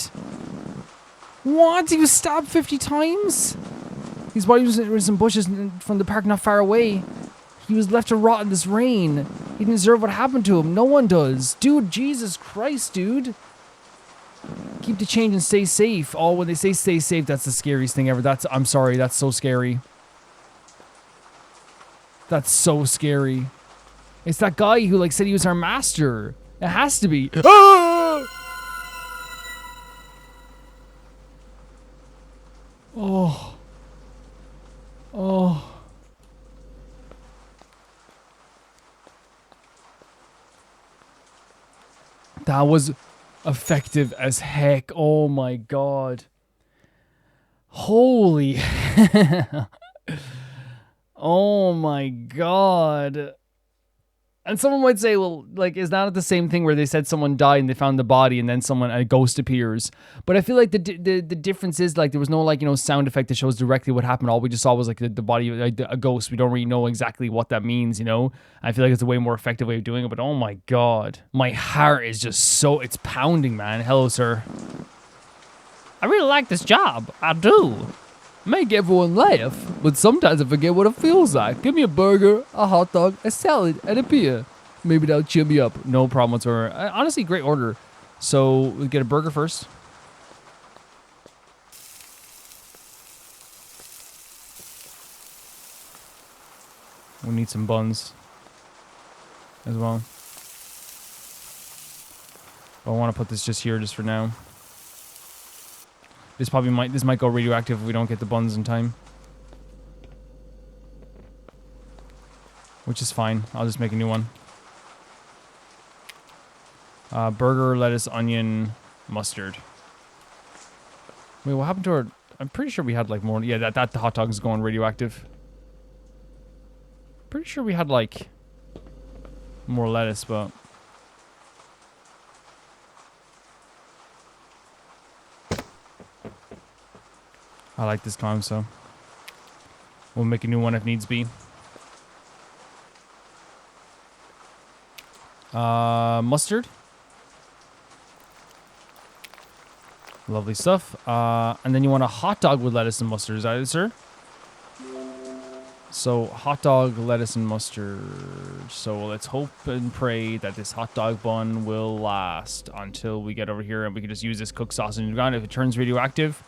What? He was stabbed 50 times? His body was in some bushes from the park not far away. He was left to rot in this rain. He didn't deserve what happened to him. No one does. Dude, Jesus Christ, dude. Keep the change and stay safe. Oh, when they say stay safe, that's the scariest thing ever. I'm sorry, that's so scary. That's so scary. It's that guy who, like, said he was our master. It has to be. Ah! Oh. Oh. That was effective as heck. Oh my God. Holy. Oh my God. And someone might say, well, like, is that the same thing where they said someone died and they found the body and then a ghost appears? But I feel like the difference is, like, there was no, like, you know, sound effect that shows directly what happened. All we just saw was, like, the body, like, a ghost. We don't really know exactly what that means, you know? I feel like it's a way more effective way of doing it. But oh my God. My heart is just so, it's pounding, man. Hello, sir. I really like this job. I do. Make everyone laugh, but sometimes I forget what it feels like. Give me a burger, a hot dog, a salad, and a beer. Maybe that'll cheer me up. No problem whatsoever. Honestly, great order. So, we'll get a burger first. We need some buns as well. But I want to put this just here just for now. This might go radioactive if we don't get the buns in time. Which is fine. I'll just make a new one. Burger, lettuce, onion, mustard. Wait, what happened to our... I'm pretty sure we had like more... Yeah, that hot dog is going radioactive. Pretty sure we had like more lettuce, but... I like this clown, so we'll make a new one if needs be. Mustard. Lovely stuff. And then you want a hot dog with lettuce and mustard, is that it, sir? So, hot dog, lettuce, and mustard. So, let's hope and pray that this hot dog bun will last until we get over here and we can just use this cooked sausage in the ground. If it turns radioactive,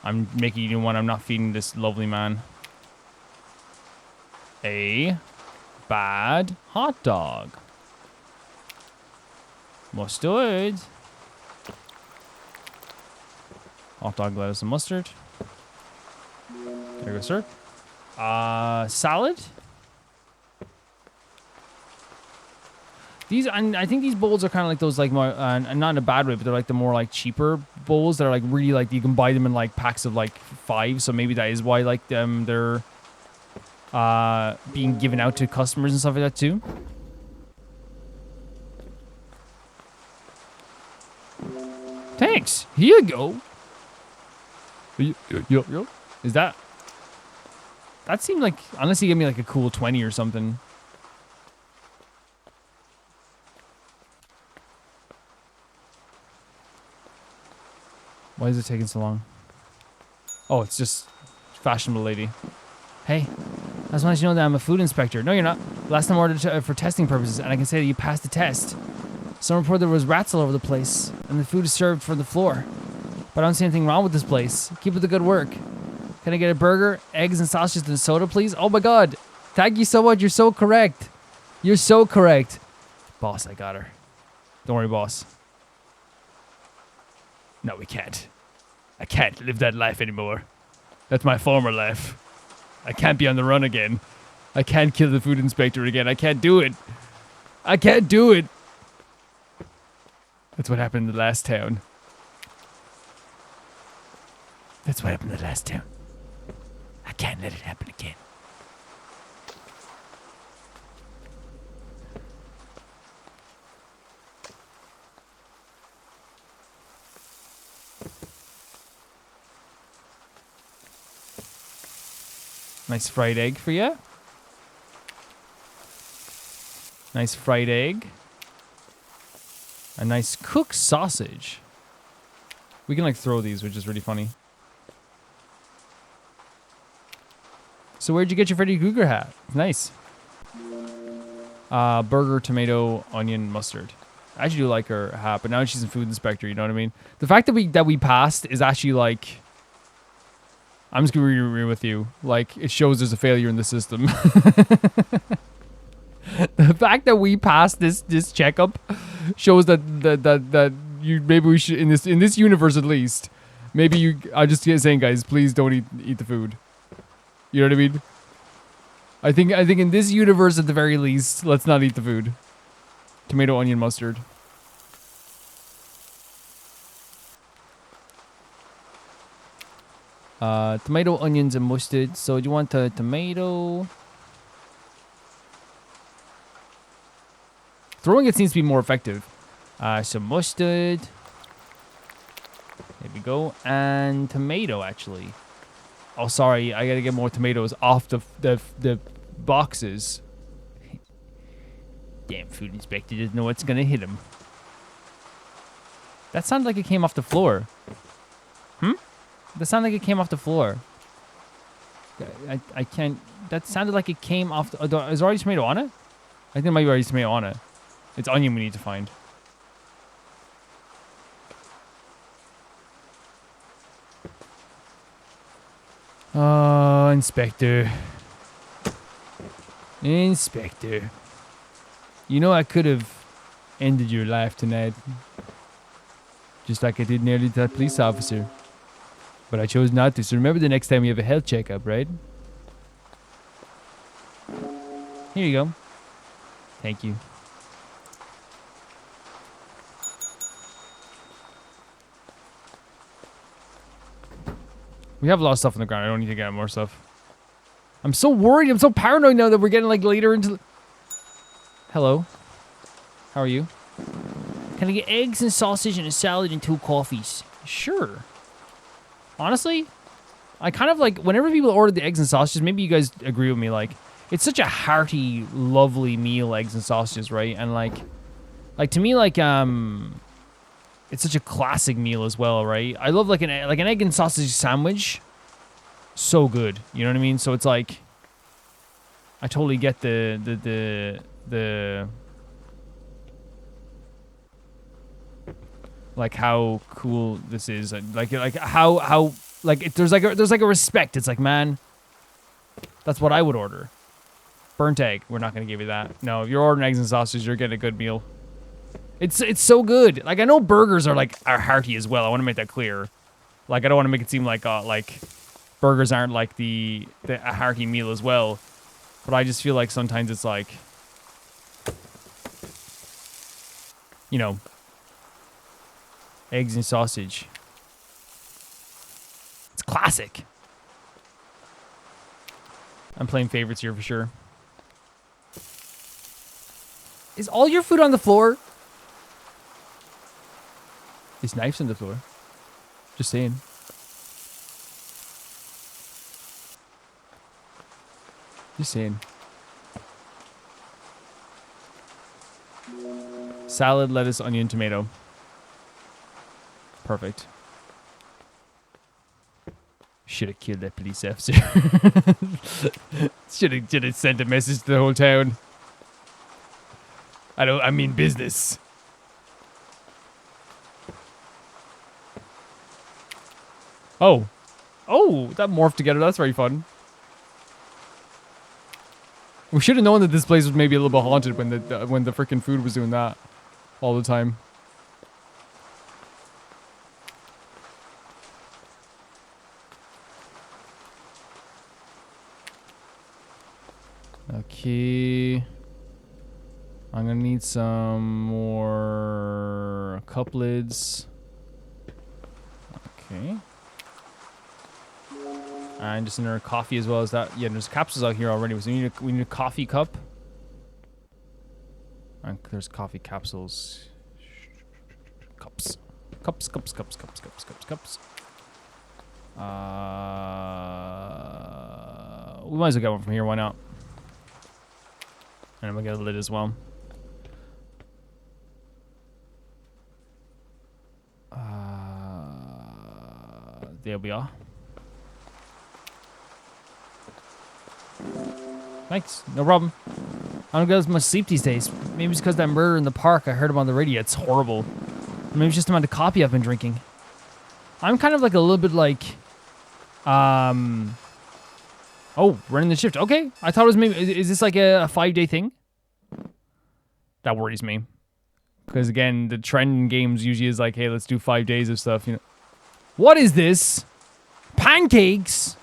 I'm making a new one. I'm not feeding this lovely man a bad hot dog. Mustard. Hot dog, lettuce, and mustard. There you go, sir. Salad. These, and I think these bowls are kind of like those, like more, and not in a bad way, but they're like the more like cheaper bowls that are like really like you can buy them in like packs of like 5. So maybe that is why like they're being given out to customers and stuff like that too. Thanks. Here you go. Yo. Is that? That seemed like, unless he gave me like a cool 20 or something. Why is it taking so long? Oh, it's just fashionable lady. Hey, I just wanted you to know that I'm a food inspector. No, you're not. Last time I ordered for testing purposes, and I can say that you passed the test. Some report there was rats all over the place, and the food is served from the floor. But I don't see anything wrong with this place. Keep up the good work. Can I get a burger, eggs, and sausages and a soda, please? Oh my god. Thank you so much. You're so correct. You're so correct. Boss, I got her. Don't worry, boss. No, we can't. I can't live that life anymore. That's my former life. I can't be on the run again. I can't kill the food inspector again. I can't do it. I can't do it. That's what happened in the last town. That's what happened in the last town. I can't let it happen again. Nice fried egg for you. Nice fried egg. A nice cooked sausage. We can like throw these, which is really funny. So where'd you get your Freddy Krueger hat? Nice. Burger, tomato, onion, mustard. I actually do like her hat, but now she's a food inspector, you know what I mean? The fact that we passed is actually like, I'm just gonna agree with you. Like, it shows there's a failure in the system. The fact that we passed this checkup shows that you, maybe we should, in this universe at least, maybe you, I'm just saying, guys, please don't eat the food. You know what I mean? I think in this universe at the very least, let's not eat the food. Tomato, onion, mustard. Tomato, onions, and mustard. So you want a tomato? Throwing it seems to be more effective. Some mustard. There we go. And tomato, actually. Oh, sorry. I gotta get more tomatoes off the boxes. Damn food inspector doesn't know what's gonna hit him. That sounded like it came off the floor. That sounded like it came off the floor. I can't... That sounded like it came off... is there already tomato on it? I think there might be already tomato on it. It's onion we need to find. Oh, Inspector. Inspector. You know I could have ended your life tonight. Just like I did nearly to that police officer. But I chose not to, so remember the next time you have a health checkup, right? Here you go. Thank you. We have a lot of stuff on the ground. I don't need to get more stuff. I'm so worried. I'm so paranoid now that we're getting like later into... Hello. How are you? Can I get eggs and sausage and a salad and 2 coffees? Sure. Honestly, I kind of like whenever people order the eggs and sausages. Maybe you guys agree with me. Like, it's such a hearty, lovely meal, eggs and sausages, right? And like to me, like it's such a classic meal as well, right? I love like an egg and sausage sandwich. So good, you know what I mean? So it's like, I totally get the like how cool this is, like how like there's like a respect. It's like, man, that's what I would order. Burnt egg, we're not gonna give you that. No, if you're ordering eggs and sausages, you're getting a good meal. It's so good. Like, I know burgers are hearty as well. I want to make that clear. Like, I don't want to make it seem like burgers aren't like a hearty meal as well. But I just feel like sometimes it's like, you know, eggs and sausage. It's classic. I'm playing favorites here for sure. Is all your food on the floor? Is knives on the floor? Just saying. Just saying. Salad, lettuce, onion, tomato. Perfect. Should have killed that police officer. Should have sent a message to the whole town. I mean business. Oh. Oh, that morphed together. That's very fun. We should have known that this place was maybe a little bit haunted when the freaking food was doing that all the time. Okay. I'm gonna need some more cup lids. Okay. And just another coffee as well as that. Yeah, there's capsules out here already. So we need a coffee cup. And there's coffee capsules. Cups. Cups. We might as well get one from here. Why not? And then we'll get a lid as well. There we are. Thanks, no problem. I don't get as much sleep these days. Maybe it's because that murder in the park I heard about on the radio. It's horrible. Maybe it's just the amount of coffee I've been drinking. I'm kind of like a little bit like, oh, running the shift. Okay, I thought it was maybe. Is this like a 5-day thing? That worries me. Because again, the trend in games usually is like, hey, let's do 5 days of stuff. You know, what is this? Pancakes.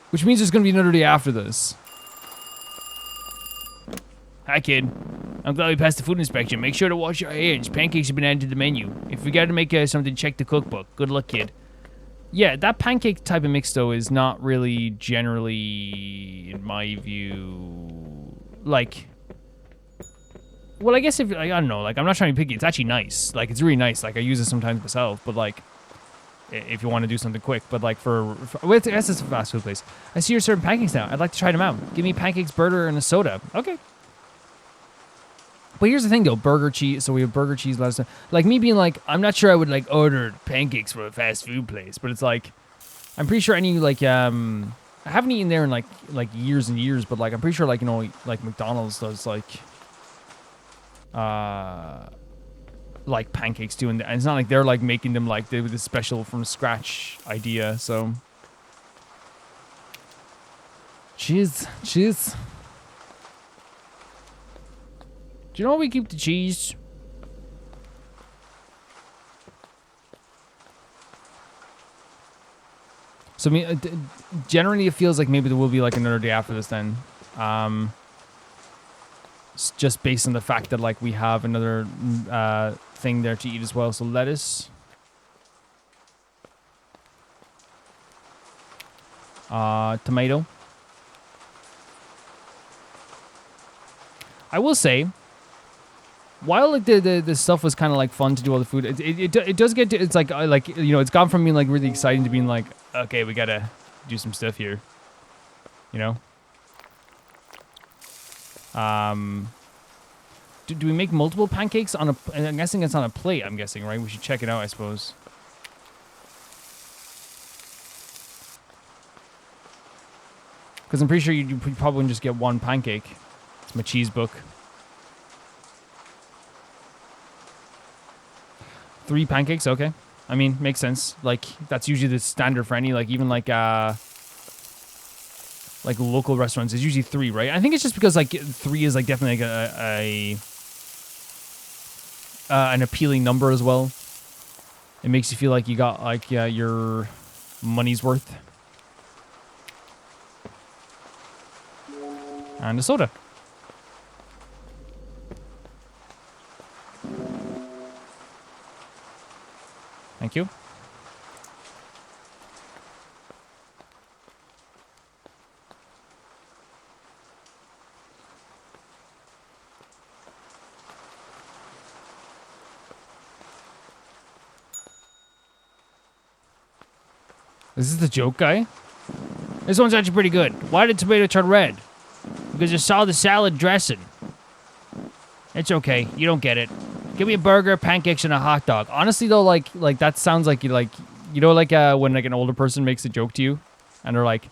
Which means there's going to be another day after this. Hi, kid. I'm glad we passed the food inspection. Make sure to wash your hands. Pancakes have been added to the menu. If we got to make something, check the cookbook. Good luck, kid. Yeah, that pancake type of mix, though, is not really generally, in my view, like... Well, I guess if... Like, I don't know. Like, I'm not trying to be picky. It's actually nice. Like, it's really nice. Like, I use it sometimes myself. But, like... If you want to do something quick, but like wait, this is a fast food place. I see you're serving pancakes now. I'd like to try them out. Give me pancakes, burger, and a soda. Okay. But here's the thing, though. Burger, cheese. So we have burger, cheese, lettuce. Like me being like, I'm not sure I would like order pancakes from a fast food place, but it's like, I'm pretty sure any like I haven't eaten there in like years and years, but like I'm pretty sure like, you know, like McDonald's does like pancakes too, and it's not like they're like making them like with this special from scratch idea. So cheese. Do you know where we keep the cheese? So I mean, generally it feels like maybe there will be like another day after this then. It's just based on the fact that like we have another thing there to eat as well. So lettuce, tomato. I will say while like the stuff was kind of like fun to do all the food, it does get to, it's like you know, it's gone from being like really exciting to being like, okay, we gotta do some stuff here, you know. Do we make multiple pancakes on a? I'm guessing it's on a plate. I'm guessing, right? We should check it out, I suppose. Because I'm pretty sure you probably wouldn't just get one pancake. It's my cheese book. 3 pancakes, okay. I mean, makes sense. Like, that's usually the standard for any, like, even like local restaurants. It's usually 3, right? I think it's just because, like, 3 is, like, definitely like an appealing number as well. It makes you feel like you got, like, your money's worth. And a soda. Thank you. Is this the joke guy? This one's actually pretty good. Why did tomato turn red? Because you saw the salad dressing. It's okay. You don't get it. Give me a burger, pancakes, and a hot dog. Honestly, though, like that sounds like you know, when like an older person makes a joke to you, and they're like,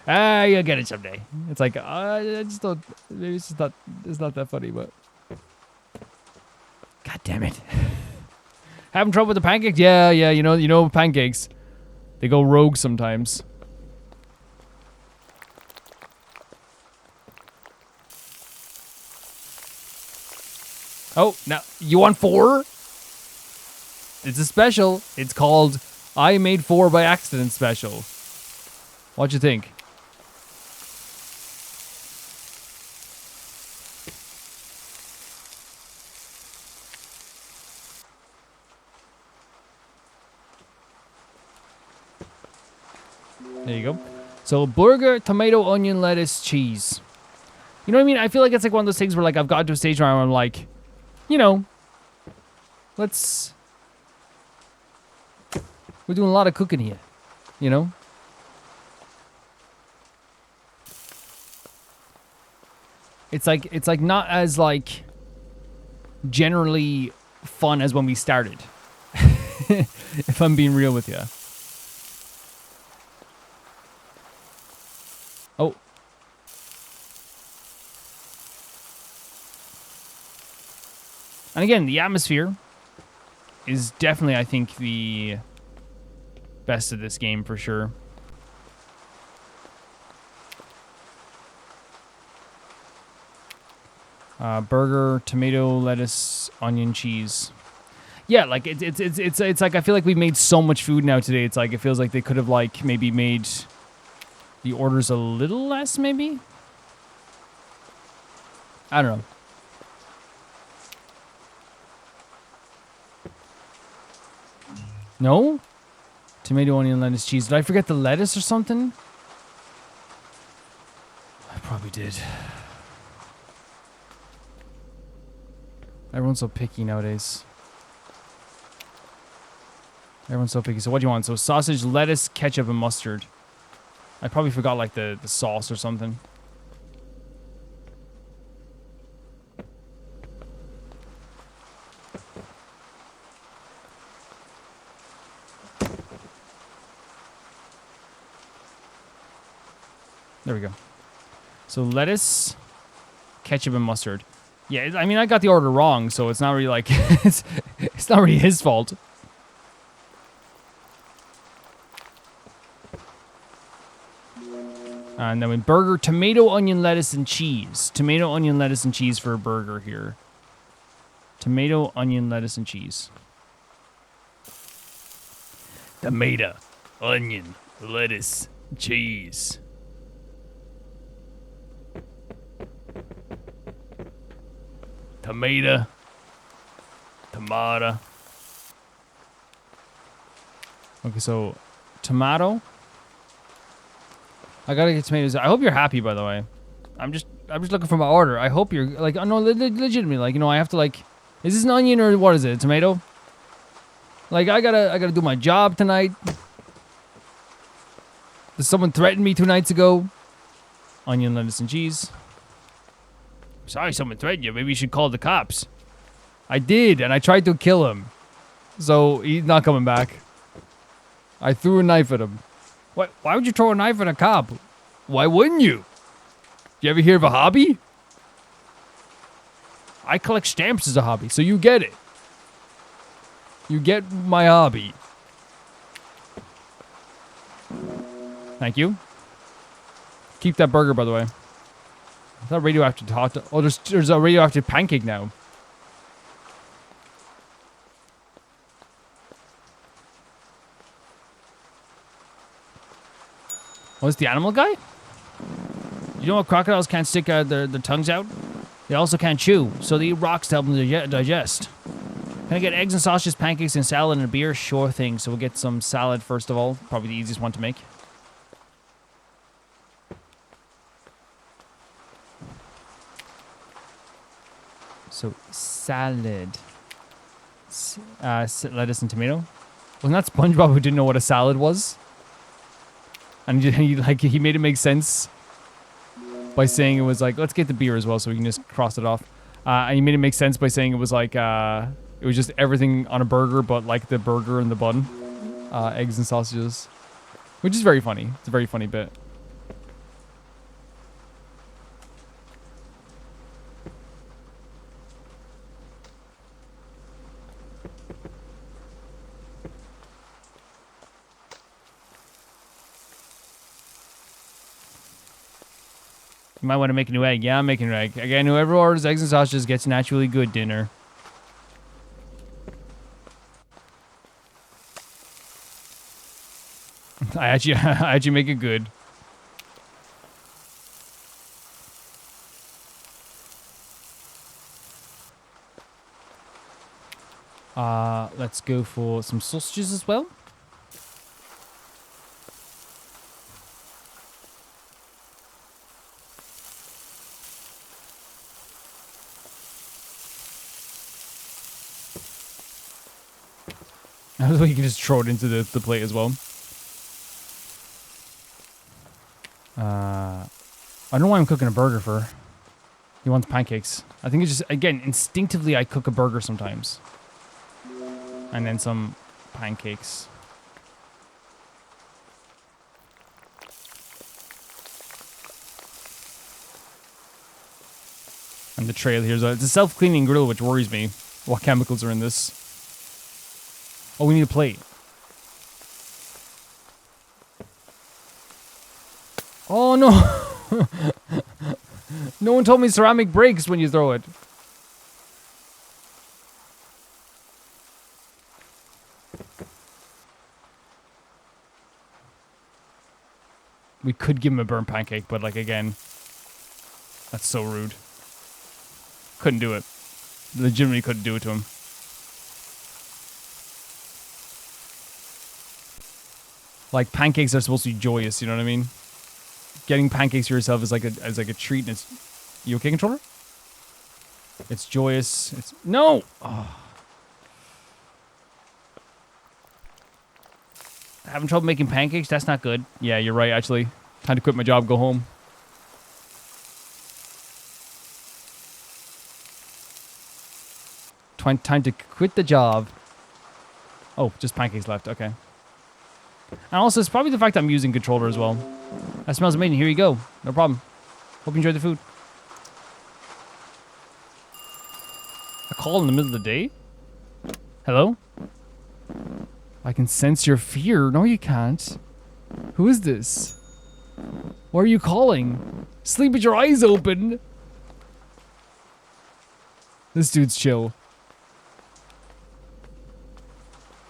you'll get it someday. It's like, I just don't. Maybe it's not that funny, but. God damn it. Having trouble with the pancakes? Yeah. You know, pancakes. They go rogue sometimes. Oh, now, you want 4? It's a special. It's called I Made 4 by Accident Special. What'd you think? There you go. So, burger, tomato, onion, lettuce, cheese. You know what I mean? I feel like it's like one of those things where like I've gotten to a stage where I'm like, you know, we're doing a lot of cooking here, you know? It's like not as like generally fun as when we started. If I'm being real with you. Oh. And again, the atmosphere is definitely, I think, the best of this game for sure. Burger, tomato, lettuce, onion, cheese. Yeah, like it's like I feel like we've made so much food now today. It's like it feels like they could have like maybe made the orders a little less, maybe. I don't know. No? Tomato, onion, lettuce, cheese. Did I forget the lettuce or something? I probably did. Everyone's so picky nowadays. Everyone's so picky. So what do you want? So sausage, lettuce, ketchup, and mustard. I probably forgot like the sauce or something. There we go. So lettuce, ketchup, and mustard. Yeah, I mean, I got the order wrong, so it's not really like it's not really his fault. And then with burger, tomato, onion, lettuce, and cheese. Tomato, onion, lettuce, and cheese for a burger here. Tomato, onion, lettuce, and cheese. Tomato, onion, lettuce, cheese. Tomato. Okay, so tomato. I gotta get tomatoes. I hope you're happy, by the way. I'm just looking for my order. I hope you're like, no, legitimately, like, you know, I have to like, Is this an onion or what is it? A tomato? Like I gotta do my job tonight. Does someone threaten me 2 nights ago? Onion, lettuce, and cheese. Sorry someone threatened you. Maybe you should call the cops. I did, and I tried to kill him. So he's not coming back. I threw a knife at him. Why would you throw a knife at a cop? Why wouldn't you? You ever hear of a hobby? I collect stamps as a hobby, so you get it. You get my hobby. Thank you. Keep that burger, by the way. I thought radioactive hot dog. Oh, there's a radioactive pancake now. Oh, it's the animal guy? You know what? Crocodiles can't stick their tongues out? They also can't chew, so they eat rocks to help them digest. Can I get eggs and sausages, pancakes, and salad and a beer? Sure thing. So we'll get some salad first of all. Probably the easiest one to make. So salad. Lettuce and tomato. Wasn't that SpongeBob who didn't know what a salad was? And he made it make sense by saying it was like, let's get the beer as well so we can just cross it off. And he made it make sense by saying it was like, it was just everything on a burger, but like the burger and the bun. Eggs and sausages. Which is very funny. It's a very funny bit. You might want to make a new egg. Yeah, I'm making an egg. Again, whoever orders eggs and sausages gets an actually good dinner. I actually make it good. Let's go for some sausages as well. So you can just throw it into the plate as well. I don't know why I'm cooking a burger for. He wants pancakes. I think it's just, again, instinctively I cook a burger sometimes. And then some pancakes. And the trail here, it's a self-cleaning grill, which worries me. What chemicals are in this? Oh, we need a plate. Oh, no. No one told me ceramic breaks when you throw it. We could give him a burnt pancake, but like, again, that's so rude. Couldn't do it. Legitimately couldn't do it to him. Like, pancakes are supposed to be joyous, you know what I mean? Getting pancakes for yourself is like a treat, and it's... You okay, controller? It's joyous. It's... No! Oh. Having trouble making pancakes? That's not good. Yeah, you're right, actually. Time to quit my job, go home. Time to quit the job. Oh, just pancakes left. Okay. And also, it's probably the fact that I'm using controller as well. That smells amazing. Here you go. No problem. Hope you enjoyed the food. A call in the middle of the day? Hello? I can sense your fear. No, you can't. Who is this? Why are you calling? Sleep with your eyes open. This dude's chill.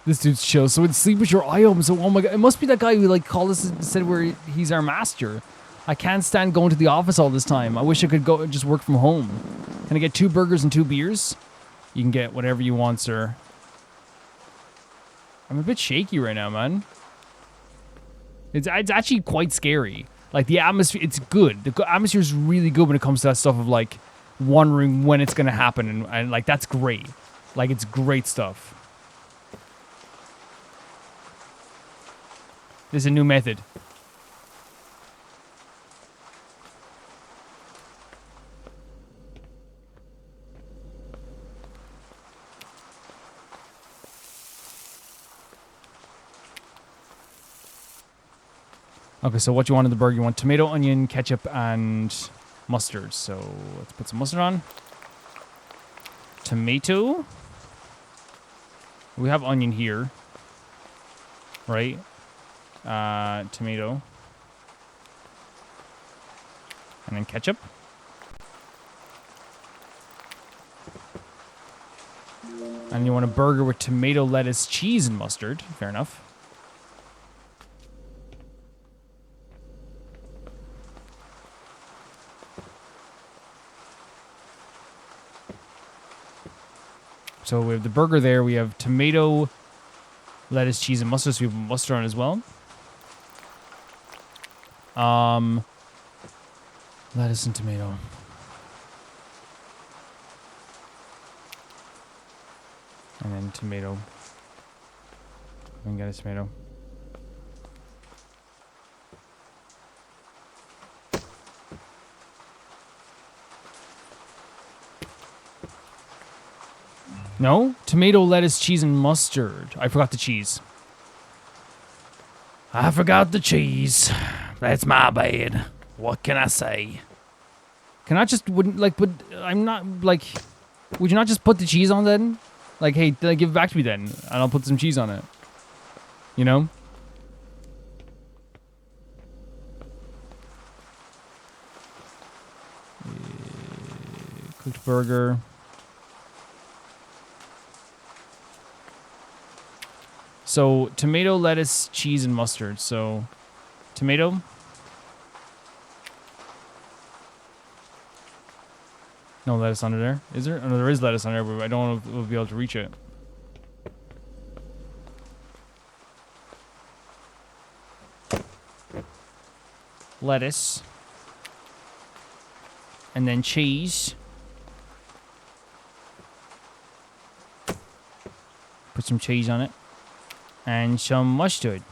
This dude's chill. So it's sleep with your eye open. So, oh my god. It must be that guy who like called us and said he's our master. I can't stand going to the office all this time. I wish I could go and just work from home. Can I get 2 burgers and 2 beers? You can get whatever you want, sir. I'm a bit shaky right now, man. It's actually quite scary. Like, the atmosphere, it's good. The atmosphere is really good when it comes to that stuff of, like, wondering when it's gonna happen, and like that's great. Like it's great stuff. This is a new method. Okay, so what you want in the burger? You want tomato, onion, ketchup, and mustard. So let's put some mustard on. Tomato. We have onion here. Right? Tomato. And then ketchup. And you want a burger with tomato, lettuce, cheese, and mustard. Fair enough. So we have the burger there. We have tomato, lettuce, cheese, and mustard. So we have mustard on as well. Lettuce and tomato. And then tomato. We can get a tomato. No? Tomato, lettuce, cheese, and mustard. I forgot the cheese. I forgot the cheese. That's my bad. What can I say? Can I just, would I'm not, like, would you not just put the cheese on then? Like, hey, give it back to me then, and I'll put some cheese on it. You know? Cooked burger. So, tomato, lettuce, cheese, and mustard. So, tomato. No lettuce under there. Is there? Oh, no, there is lettuce on there, but I don't know if we'll be able to reach it. Lettuce. And then cheese. Put some cheese on it. And some mustard.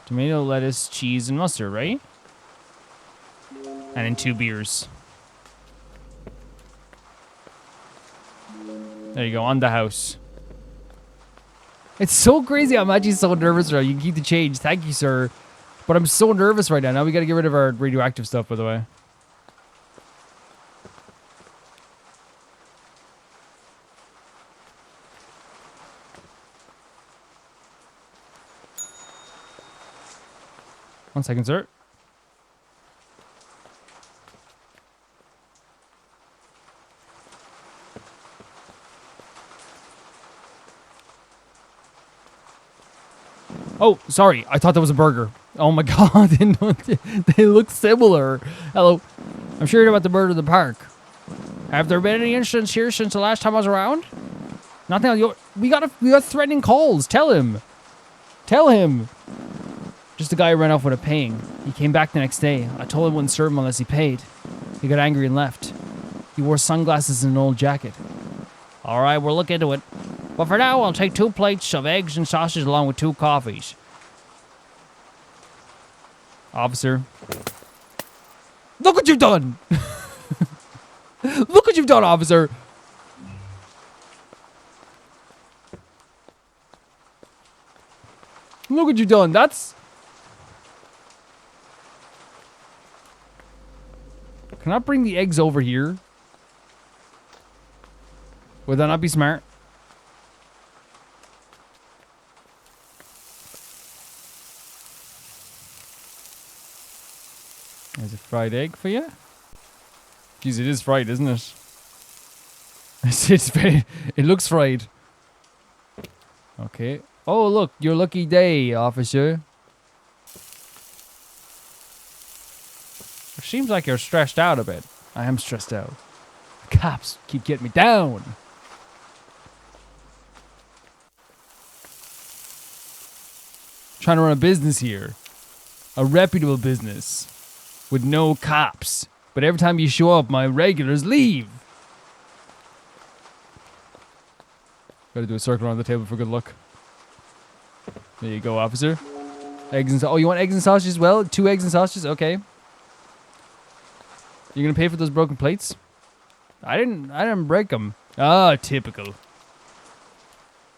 Tomato, lettuce, cheese, and mustard, right? And then 2 beers. There you go, on the house. It's so crazy. I'm actually so nervous right now. You can keep the change. Thank you, sir. But I'm so nervous right now. Now we gotta get rid of our radioactive stuff, by the way. One second, sir. Oh, sorry. I thought that was a burger. Oh my god. They look similar. Hello. I'm sure you're about the bird in the park. Have there been any incidents here since the last time I was around? Nothing. We got threatening calls. Tell him. Tell him. Just a guy who ran off without paying. He came back the next day. I told him I wouldn't serve him unless he paid. He got angry and left. He wore sunglasses and an old jacket. All right, we'll look into it. But for now, I'll take 2 plates of eggs and sausage along with 2 coffees. Officer. Look what you've done! Look what you've done, officer! Look what you've done. That's... Can I bring the eggs over here? Would that not be smart? There's a fried egg for you. Jeez, it is fried, isn't it? It looks fried. Okay. Oh, look, your lucky day, officer. It seems like you're stressed out a bit. I am stressed out. The cops keep getting me down. Trying to run a business here. A reputable business. with no cops. But every time you show up, my regulars leave. Gotta do a circle around the table for good luck. There you go, officer. Eggs and oh, you want eggs and sausages? Well, 2 eggs and sausages. Okay. You gonna pay for those broken plates? I didn't break them. Ah, typical.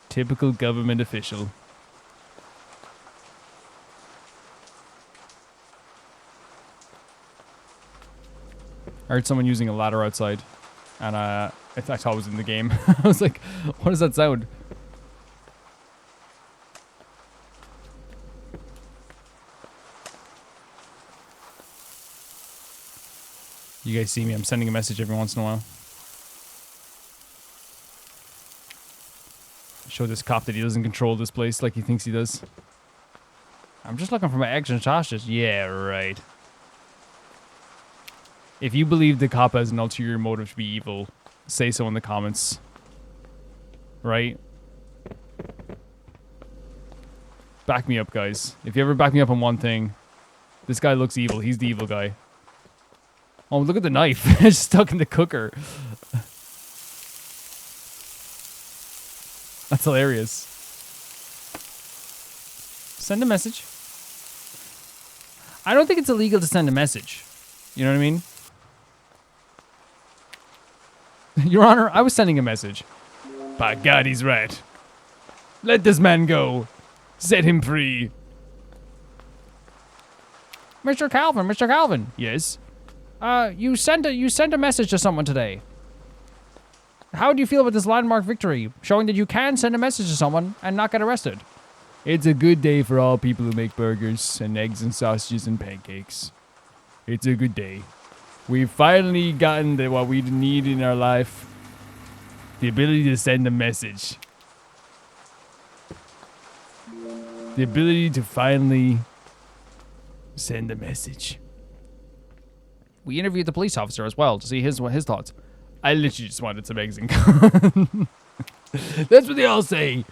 Typical government official. I heard someone using a ladder outside, and I thought it was in the game. I was like, what does that sound? You guys see me? I'm sending a message every once in a while. Show this cop that he doesn't control this place like he thinks he does. I'm just looking for my eggs and sausages. Yeah, right. If you believe the cop has an ulterior motive to be evil, say so in the comments. Right? Back me up, guys. If you ever back me up on one thing, this guy looks evil. He's the evil guy. Oh, look at the knife. It's stuck in the cooker. That's hilarious. Send a message. I don't think it's illegal to send a message. You know what I mean? Your Honor, I was sending a message. By God, he's right. Let this man go. Set him free. Mr. Calvin, Mr. Calvin. Yes? You sent a message to someone today. How do you feel about this landmark victory, showing that you can send a message to someone and not get arrested? It's a good day for all people who make burgers and eggs and sausages and pancakes. It's a good day. We've finally gotten what we need in our life. The ability to send a message. The ability to finally send a message. We interviewed the police officer as well to see his thoughts. I literally just wanted some eggs and that's what they all say.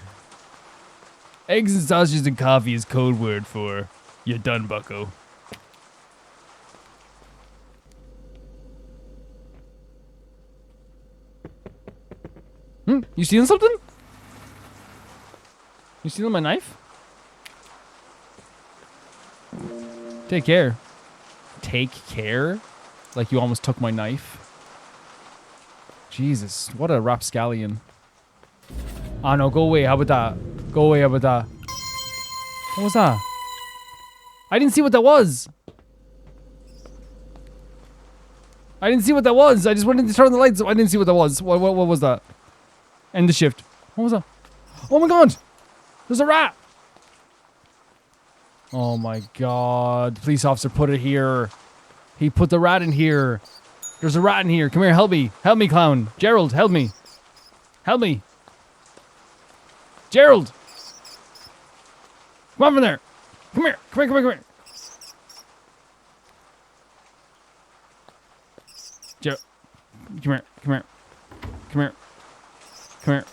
Eggs and sausages and coffee is code word for you're done, bucko. You stealing something? You stealing my knife? Take care. Take care? Like you almost took my knife? Jesus, what a rapscallion. Ah, no, go away. How about that? Go away, how about that? What was that? I didn't see what that was. I didn't see what that was. I just wanted to turn the lights. I didn't see what that was. What was that? End the shift. What was that? Oh my God. There's a rat. Oh my God. The police officer put it here. He put the rat in here. There's a rat in here. Come here, help me. Help me, clown. Gerald, help me. Help me. Gerald. Come on from there. Come here. Come here, come here, come here. Gerald. Come here, come here. Come here. Come here.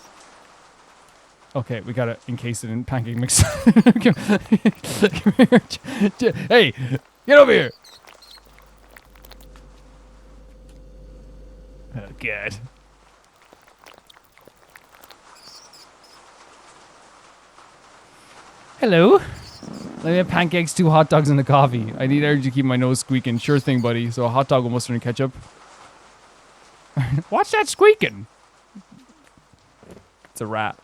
Okay, we gotta encase it in pancake mix. Come here. Hey, get over here. Oh, God. Hello. Let me have pancakes, 2 hot dogs, and a coffee. I need energy to keep my nose squeaking. Sure thing, buddy. So a hot dog with mustard and ketchup. What's that squeaking? It's a rat.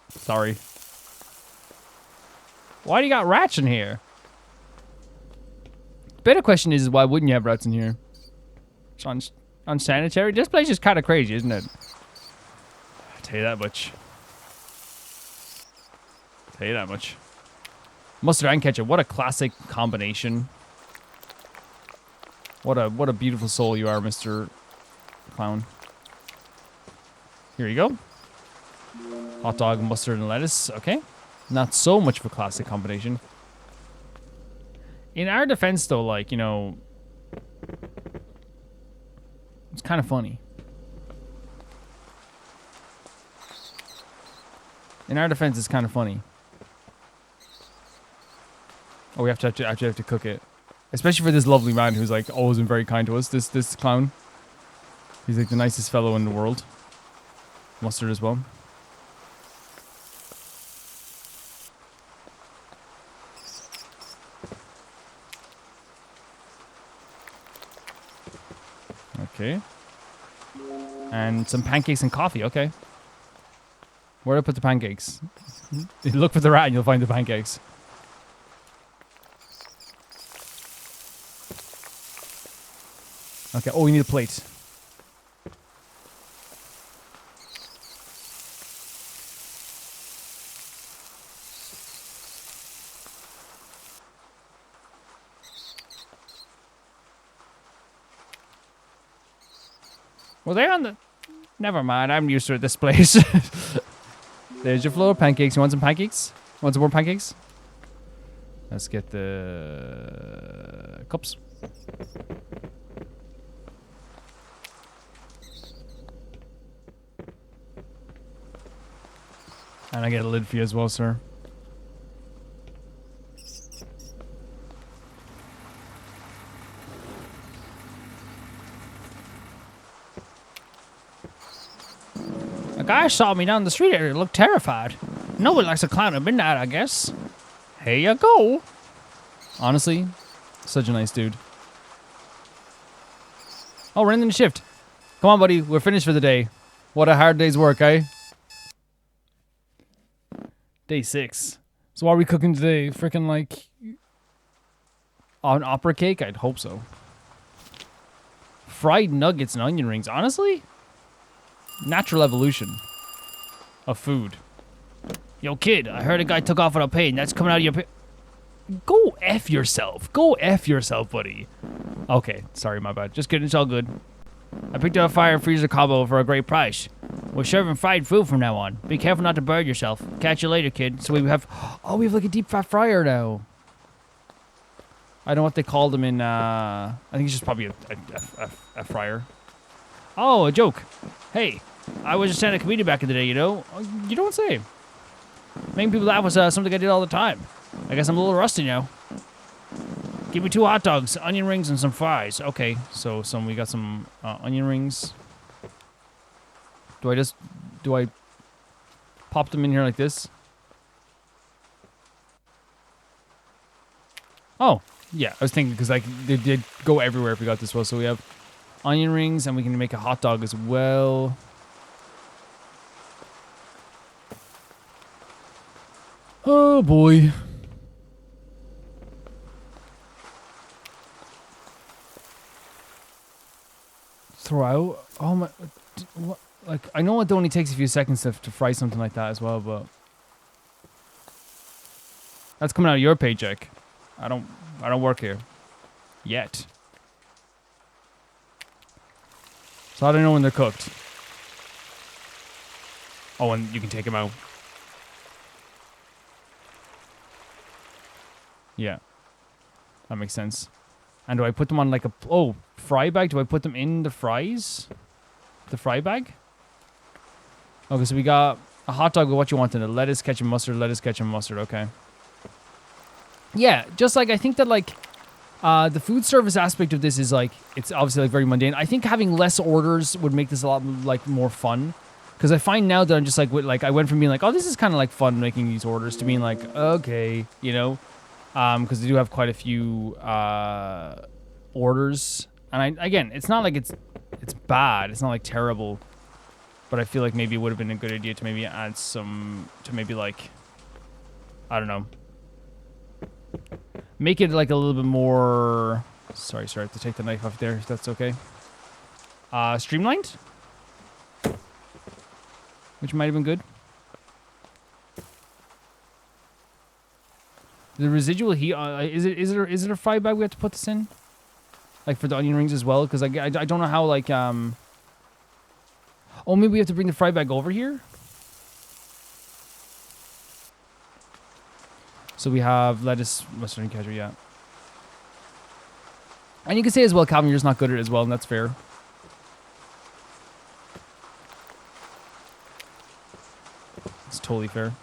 Sorry. Why do you got rats in here? The better question is why wouldn't you have rats in here? It's unsanitary. This place is kind of crazy, isn't it? I'll tell you that much. I'll tell you that much. Mustard and ketchup. What a classic combination. What a beautiful soul you are, Mr. Clown. Here you go. Hot dog, mustard, and lettuce. Okay. Not so much of a classic combination. In our defense, though, like, you know, it's kind of funny. In our defense, it's kind of funny. Oh, we have to cook it. Especially for this lovely man who's like always been very kind to us. This clown. He's like the nicest fellow in the world. Mustard as well. Okay. And some pancakes and coffee. Okay. Where do I put the pancakes? Look for the rat and you'll find the pancakes. Okay. Oh, we need a plate. Well, they're on the... Never mind. I'm used to this place. There's your floor of pancakes. You want some pancakes? Want some more pancakes? Let's get the cups. And I get a lid for you as well, sir. A guy saw me down the street and looked terrified. Nobody likes a clown at midnight, I guess. Here you go. Honestly, such a nice dude. Oh, we're ending the shift. Come on, buddy. We're finished for the day. What a hard day's work, eh? Day 6. So what are we cooking today? Freaking like... an opera cake? I'd hope so. Fried nuggets and onion rings. Honestly? Natural evolution of food. Yo, kid, I heard a guy took off without paying. That's coming out of your pay. Go F yourself. Go F yourself, buddy. Okay, sorry, my bad. Just kidding, it's all good. I picked up a fire freezer combo for a great price. We're serving fried food from now on. Be careful not to burn yourself. Catch you later, kid. So we have... Oh, we have like a deep fat fryer now. I don't know what they called them in... I think it's just probably a fryer. Oh, a joke. Hey, I was a stand-up comedian back in the day, you know? You don't say. Making people laugh was something I did all the time. I guess I'm a little rusty now. Give me 2 hot dogs, onion rings, and some fries. Okay, so we got some onion rings. Do I pop them in here like this? Oh, yeah. I was thinking because like they did go everywhere if we got this well. So we have onion rings and we can make a hot dog as well. Oh boy. Throw out. Oh my. What? Like, I know it only takes a few seconds to fry something like that as well, but that's coming out of your paycheck. I don't work here yet. So how do I know when they're cooked? Oh, and you can take them out. Yeah, that makes sense. And do I put them on like a fry bag? Do I put them in the fries? The fry bag? Okay, so we got a hot dog with what you want in it. Lettuce, ketchup, mustard, lettuce, ketchup, mustard. Okay. Yeah, just like I think that like the food service aspect of this is like, it's obviously like very mundane. I think having less orders would make this a lot like more fun. Because I find now that I'm just like I went from being like, oh, this is kind of like fun making these orders to being like, okay, you know. Because they do have quite a few orders. And again, it's not like it's bad. It's not like terrible. But I feel like maybe it would have been a good idea to maybe add some, to maybe like, I don't know. Make it like a little bit more, sorry, I have to take the knife off there if that's okay. Streamlined? Which might have been good. The residual heat, is it a fry bag we have to put this in? Like for the onion rings as well? Because I don't know how like, oh, maybe we have to bring the fry bag over here? So we have lettuce, mustard, and ketchup, yeah. And you can say as well, Calvin, you're just not good at it as well, and that's fair. It's totally fair.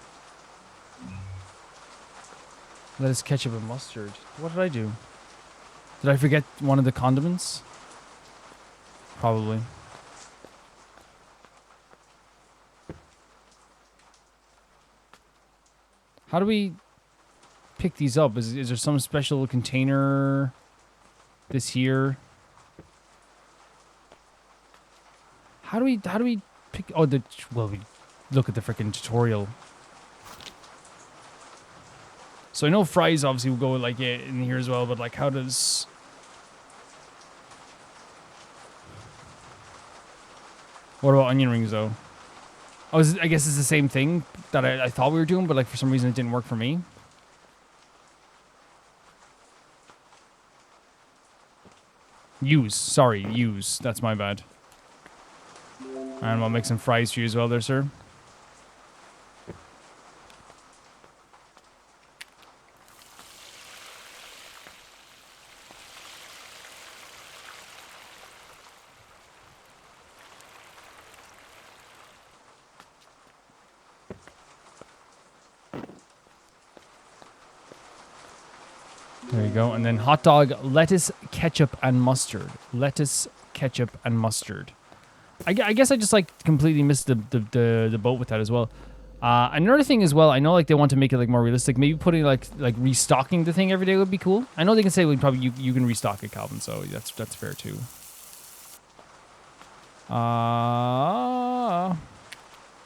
Lettuce, ketchup, and mustard. What did I do? Did I forget one of the condiments? Probably. How do we pick these up? Is there some special container? This here. How do we pick? Oh, we look at the freaking tutorial. So I know fries obviously will go like in here as well, but like how does? What about onion rings though? Oh, I guess it's the same thing that I thought we were doing, but like for some reason it didn't work for me. Use. That's my bad. And I'll make some fries for you as well there, sir. There you go. And then hot dog, lettuce, ketchup, and mustard. Lettuce, ketchup, and mustard. I guess I just like completely missed the boat with that as well. Another thing as well, I know like they want to make it like more realistic. Maybe putting like restocking the thing every day would be cool. I know they can say we probably you can restock it, Calvin. So that's fair too.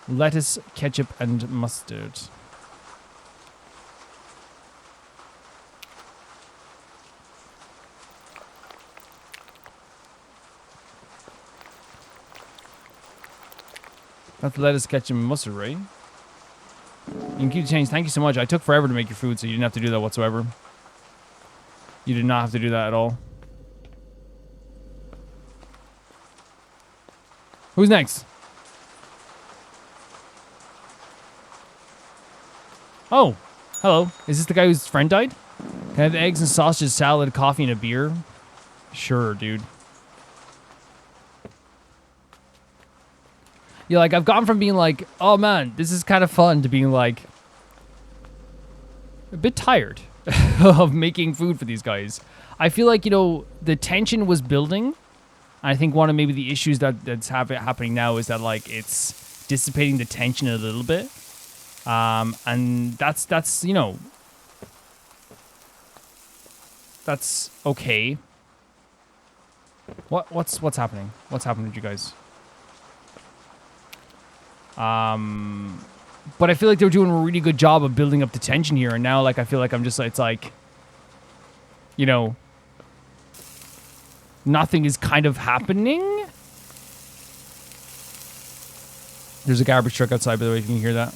Lettuce, ketchup, and mustard. That's lettuce, ketchup, and mustard, right? You can keep the change. Thank you so much. I took forever to make your food, so you didn't have to do that whatsoever. You did not have to do that at all. Who's next? Oh, hello. Is this the guy whose friend died? Can I have eggs and sausages, salad, coffee, and a beer? Sure, dude. Yeah, like, I've gone from being like, oh man, this is kind of fun, to being like, a bit tired of making food for these guys. I feel like, you know, the tension was building. I think one of maybe the issues that's happening now is that, like, it's dissipating the tension a little bit. And that's, you know, that's okay. What's happening? What's happening to you guys? But I feel like they're doing a really good job of building up the tension here, and now, like, I feel like I'm just, it's like, you know, nothing is kind of happening. There's a garbage truck outside, by the way, if you can hear that.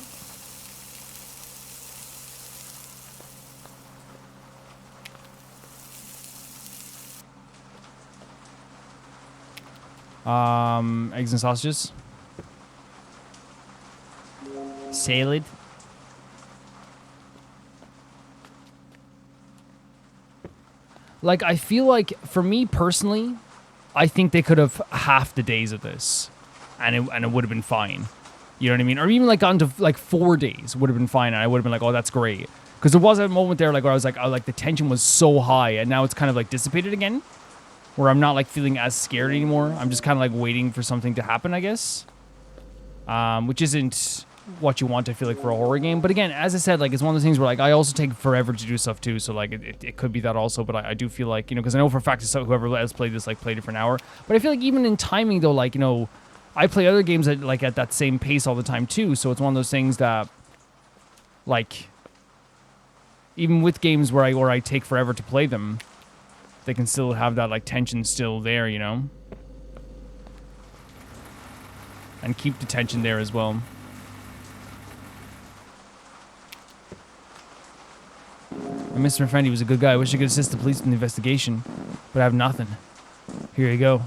Eggs and sausages. Salad. Like, I feel like, for me personally, I think they could have half the days of this, and it would have been fine. You know what I mean? Or even like gone to like 4 days would have been fine, and I would have been like, oh, that's great. Because there was a moment there, like, where I was like, oh, like the tension was so high, and now it's kind of like dissipated again, where I'm not like feeling as scared anymore. I'm just kind of like waiting for something to happen, I guess. Which isn't what you want, I feel like, for a horror game. But again, as I said, like, it's one of those things where, like, I also take forever to do stuff too, so like it could be that also. But I do feel like, you know, because I know for a fact that whoever has played this, like, played it for an hour. But I feel like even in timing though, like, you know, I play other games at that same pace all the time too, so it's one of those things that, like, even with games where I take forever to play them, they can still have that, like, tension still there, you know, and keep the tension there as well. I miss my friend. He was a good guy. I wish I could assist the police in the investigation, but I have nothing. Here you go.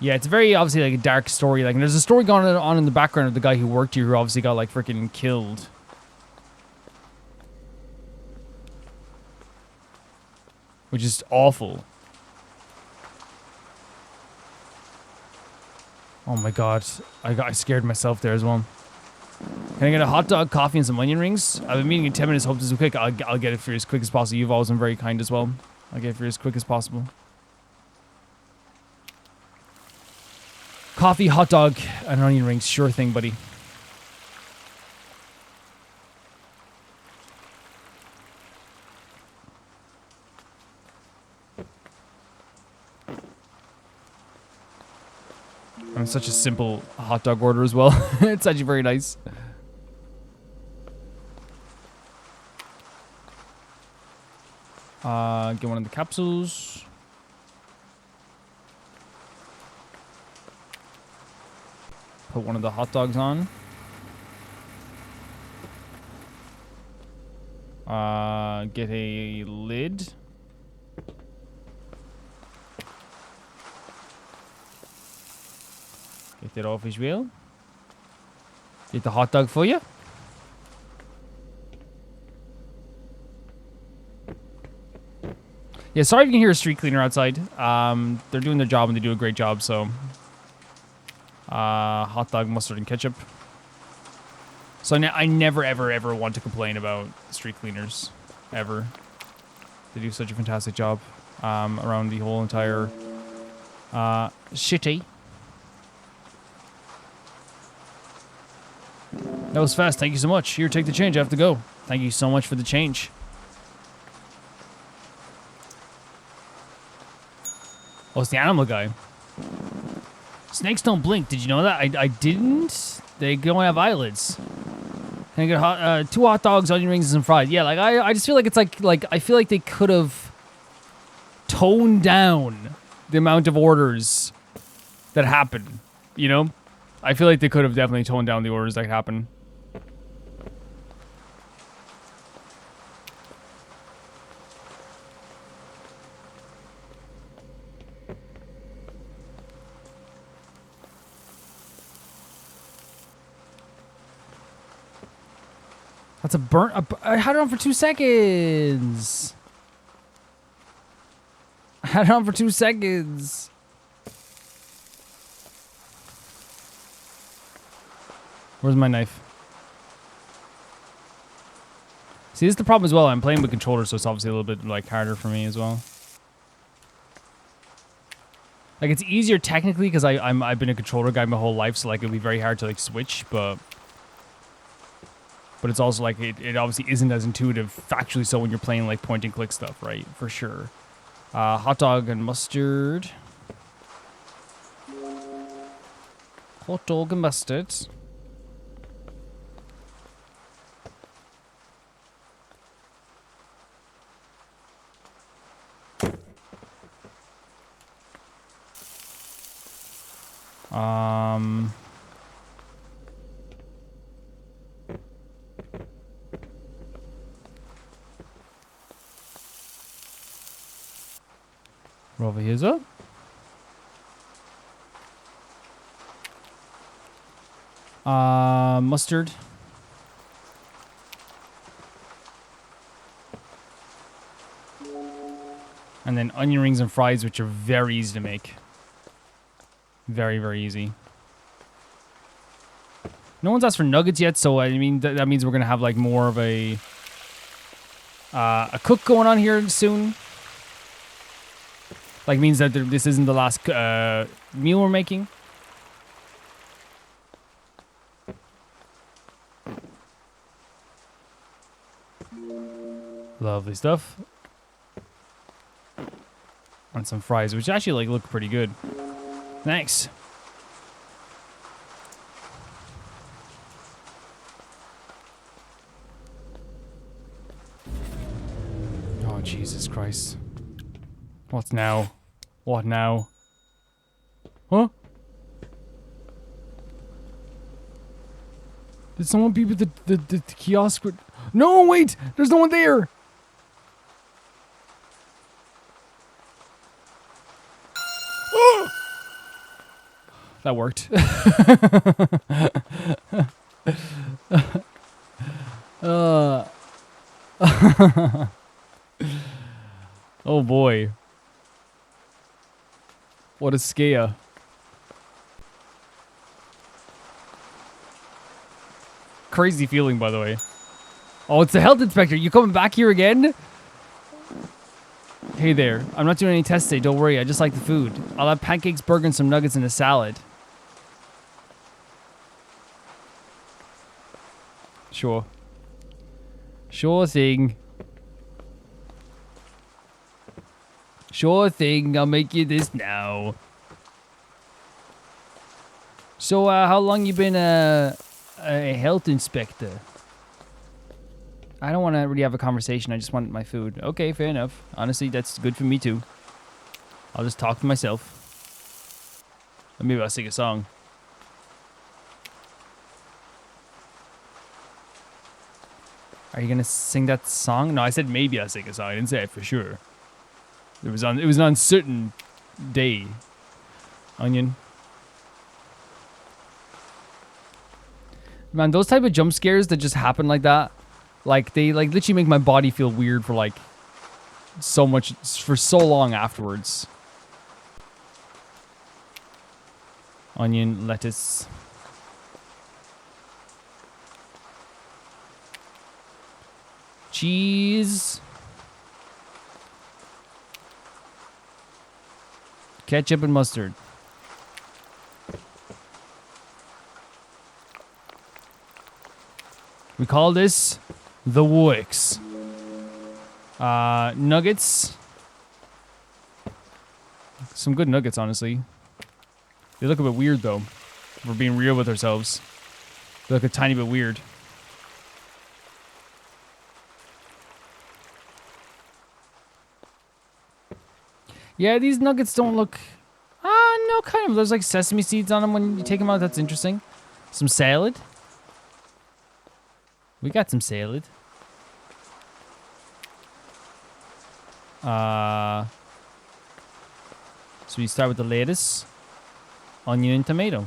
Yeah, it's very obviously like a dark story. Like, and there's a story going on in the background of the guy who worked here, who obviously got, like, freaking killed. Which is awful. Oh my god, I scared myself there as well. Can I get a hot dog, coffee, and some onion rings? I've been meeting in 10 minutes. Hope this is quick. I'll get it for you as quick as possible. You've always been very kind as well. I'll get it for you as quick as possible. Coffee, hot dog, and onion rings. Sure thing, buddy. And such a simple hot dog order as well. It's actually very nice. Get one of the capsules. Put one of the hot dogs on. Get a lid. Get that off as well. Get the hot dog for you. Yeah, sorry if you can hear a street cleaner outside. They're doing their job and they do a great job, so. Hot dog, mustard, and ketchup. So I never, ever, ever want to complain about street cleaners. Ever. They do such a fantastic job around the whole entire city. That was fast. Thank you so much. Here, take the change. I have to go. Thank you so much for the change. Oh, it's the animal guy. Snakes don't blink. Did you know that? I didn't. They don't have eyelids. Can I get 2 hot dogs, onion rings, and some fries? Yeah, like I just feel like it's like I feel like they could have toned down the amount of orders that happen. You know, I feel like they could have definitely toned down the orders that happen. That's a burnt. I had it on for 2 seconds. I had it on for 2 seconds. Where's my knife? See, this is the problem as well. I'm playing with controllers, so it's obviously a little bit like harder for me as well. Like it's easier technically because I've been a controller guy my whole life, so like it'll be very hard to like switch, but it's also like it obviously isn't as intuitive factually so when you're playing like point and click stuff, right? For sure. Hot dog and mustard. Hot dog and mustard. Over here's up. Mustard. And then onion rings and fries, which are very easy to make. Very, very easy. No one's asked for nuggets yet, so I mean that means we're gonna have like more of a cook going on here soon. Like means that this isn't the last meal we're making. Lovely stuff. And some fries, which actually like look pretty good. Thanks. Oh, Jesus Christ. What now? What now? Huh? Did someone beep at the kiosk? No, wait! There's no one there! That worked. Oh boy. What a scare. Crazy feeling, by the way. Oh, it's the health inspector. You coming back here again? Hey there. I'm not doing any tests today. Don't worry. I just like the food. I'll have pancakes, burger, and some nuggets and a salad. Sure. Sure thing. Sure thing. I'll make you this now. So, how long you been a health inspector? I don't want to really have a conversation. I just want my food. Okay, fair enough. Honestly, that's good for me too. I'll just talk to myself. Or maybe I'll sing a song. Are you gonna sing that song? No, I said maybe I'll sing a song. I didn't say it for sure. It was an uncertain day. Onion. Man, those type of jump scares that just happen like that, like they like literally make my body feel weird for like for so long afterwards. Onion, lettuce. Cheese. Ketchup and mustard. We call this the Wix. Nuggets. Some good nuggets, honestly. They look a bit weird, though. If we're being real with ourselves. They look a tiny bit weird. Yeah, these nuggets don't look... no, kind of. There's like sesame seeds on them when you take them out. That's interesting. Some salad. We got some salad. So we start with the lettuce, onion, and tomato.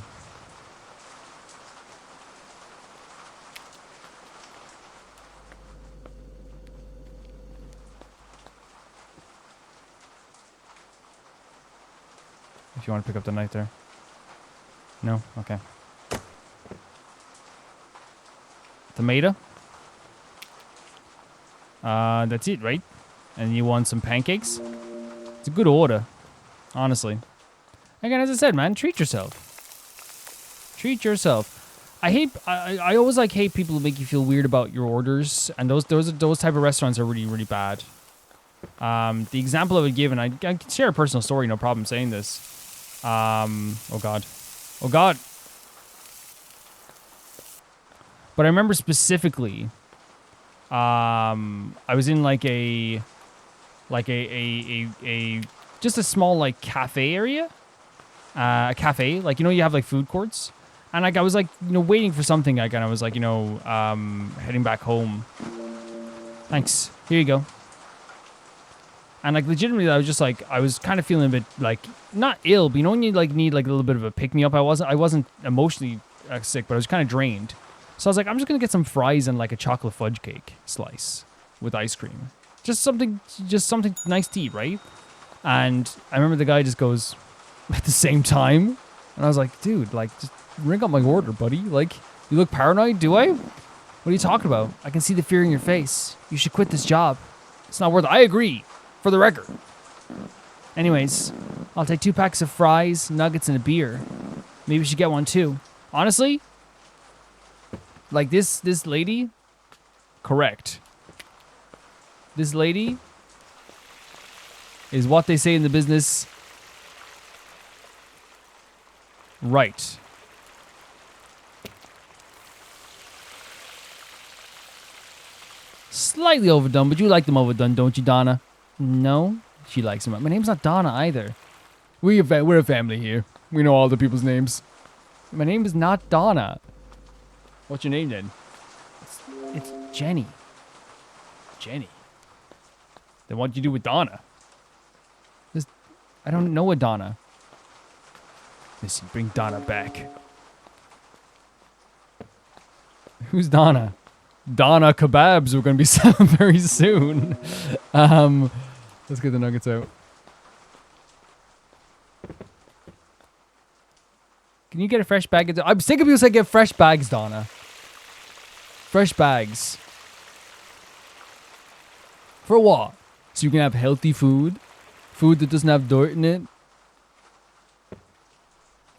If you want to pick up the knife there. No? Okay. Tomato. That's it, right? And you want some pancakes? It's a good order, honestly. Again, as I said, man, treat yourself. Treat yourself. I always like hate people who make you feel weird about your orders, and those type of restaurants are really, really bad. The example I would give, and I can share a personal story, no problem saying this. Oh god. But I remember specifically, I was in like just a small like cafe area, a cafe, like, you know, you have like food courts, and like I was like, you know, waiting for something, like, and I was like, you know, heading back home. Thanks. Here you go. And like legitimately, I was just like, I was kind of feeling a bit like not ill, but you know when you like need like a little bit of a pick me up. I wasn't emotionally sick, but I was kind of drained. So I was like, I'm just gonna get some fries and like a chocolate fudge cake slice with ice cream. Just something nice to eat, right? And I remember the guy just goes at the same time, and I was like, dude, like just ring up my order, buddy. Like, you look paranoid, do I? What are you talking about? I can see the fear in your face. You should quit this job. It's not worth it. I agree, for the record. Anyways, I'll take 2 packs of fries, nuggets, and a beer. Maybe we should get one too. Honestly, like this lady, correct. This lady is what they say in the business, right. Slightly overdone, but you like them overdone, don't you, Donna? No, she likes them. My name's not Donna either. We're a family here. We know all the people's names. My name is not Donna. What's your name then? It's Jenny. Jenny. Then what do you do with Donna? I don't know a Donna. Listen, bring Donna back. Who's Donna? Donna kebabs we're going to be selling very soon. Let's get the nuggets out. Can you get a fresh bag? I'm sick of people saying get fresh bags, Donna. Fresh bags. For what? So you can have healthy food Food that doesn't have dirt in it.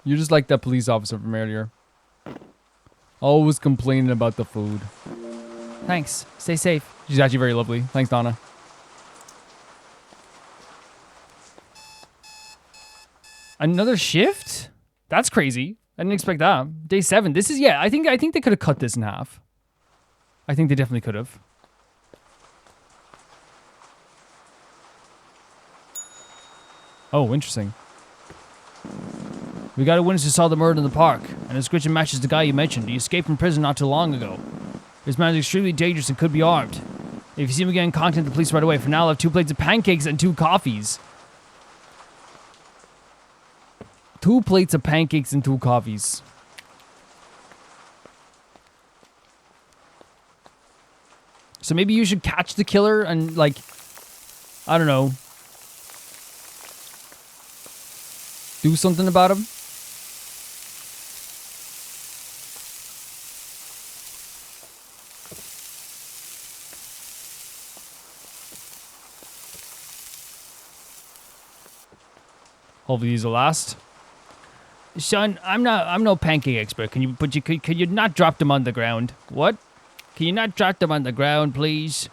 You're just like that police officer from earlier. Always complaining about the food. Thanks. Stay safe. She's actually very lovely. Thanks, Donna. Another shift? That's crazy. I didn't expect that. Day 7. This is, yeah, I think they could have cut this in half. I think they definitely could have. Oh, interesting. We got a witness who saw the murder in the park, and his description matches the guy you mentioned. He escaped from prison not too long ago. This man is extremely dangerous and could be armed. If you see him again, contact the police right away. For now, I'll have 2 plates of pancakes and 2 coffees. 2 plates of pancakes and 2 coffees. So maybe you should catch the killer and, like, I don't know, do something about him. Hopefully these will last. Son, I'm no pancake expert. Could you not drop them on the ground? What? Can you not drop them on the ground, please?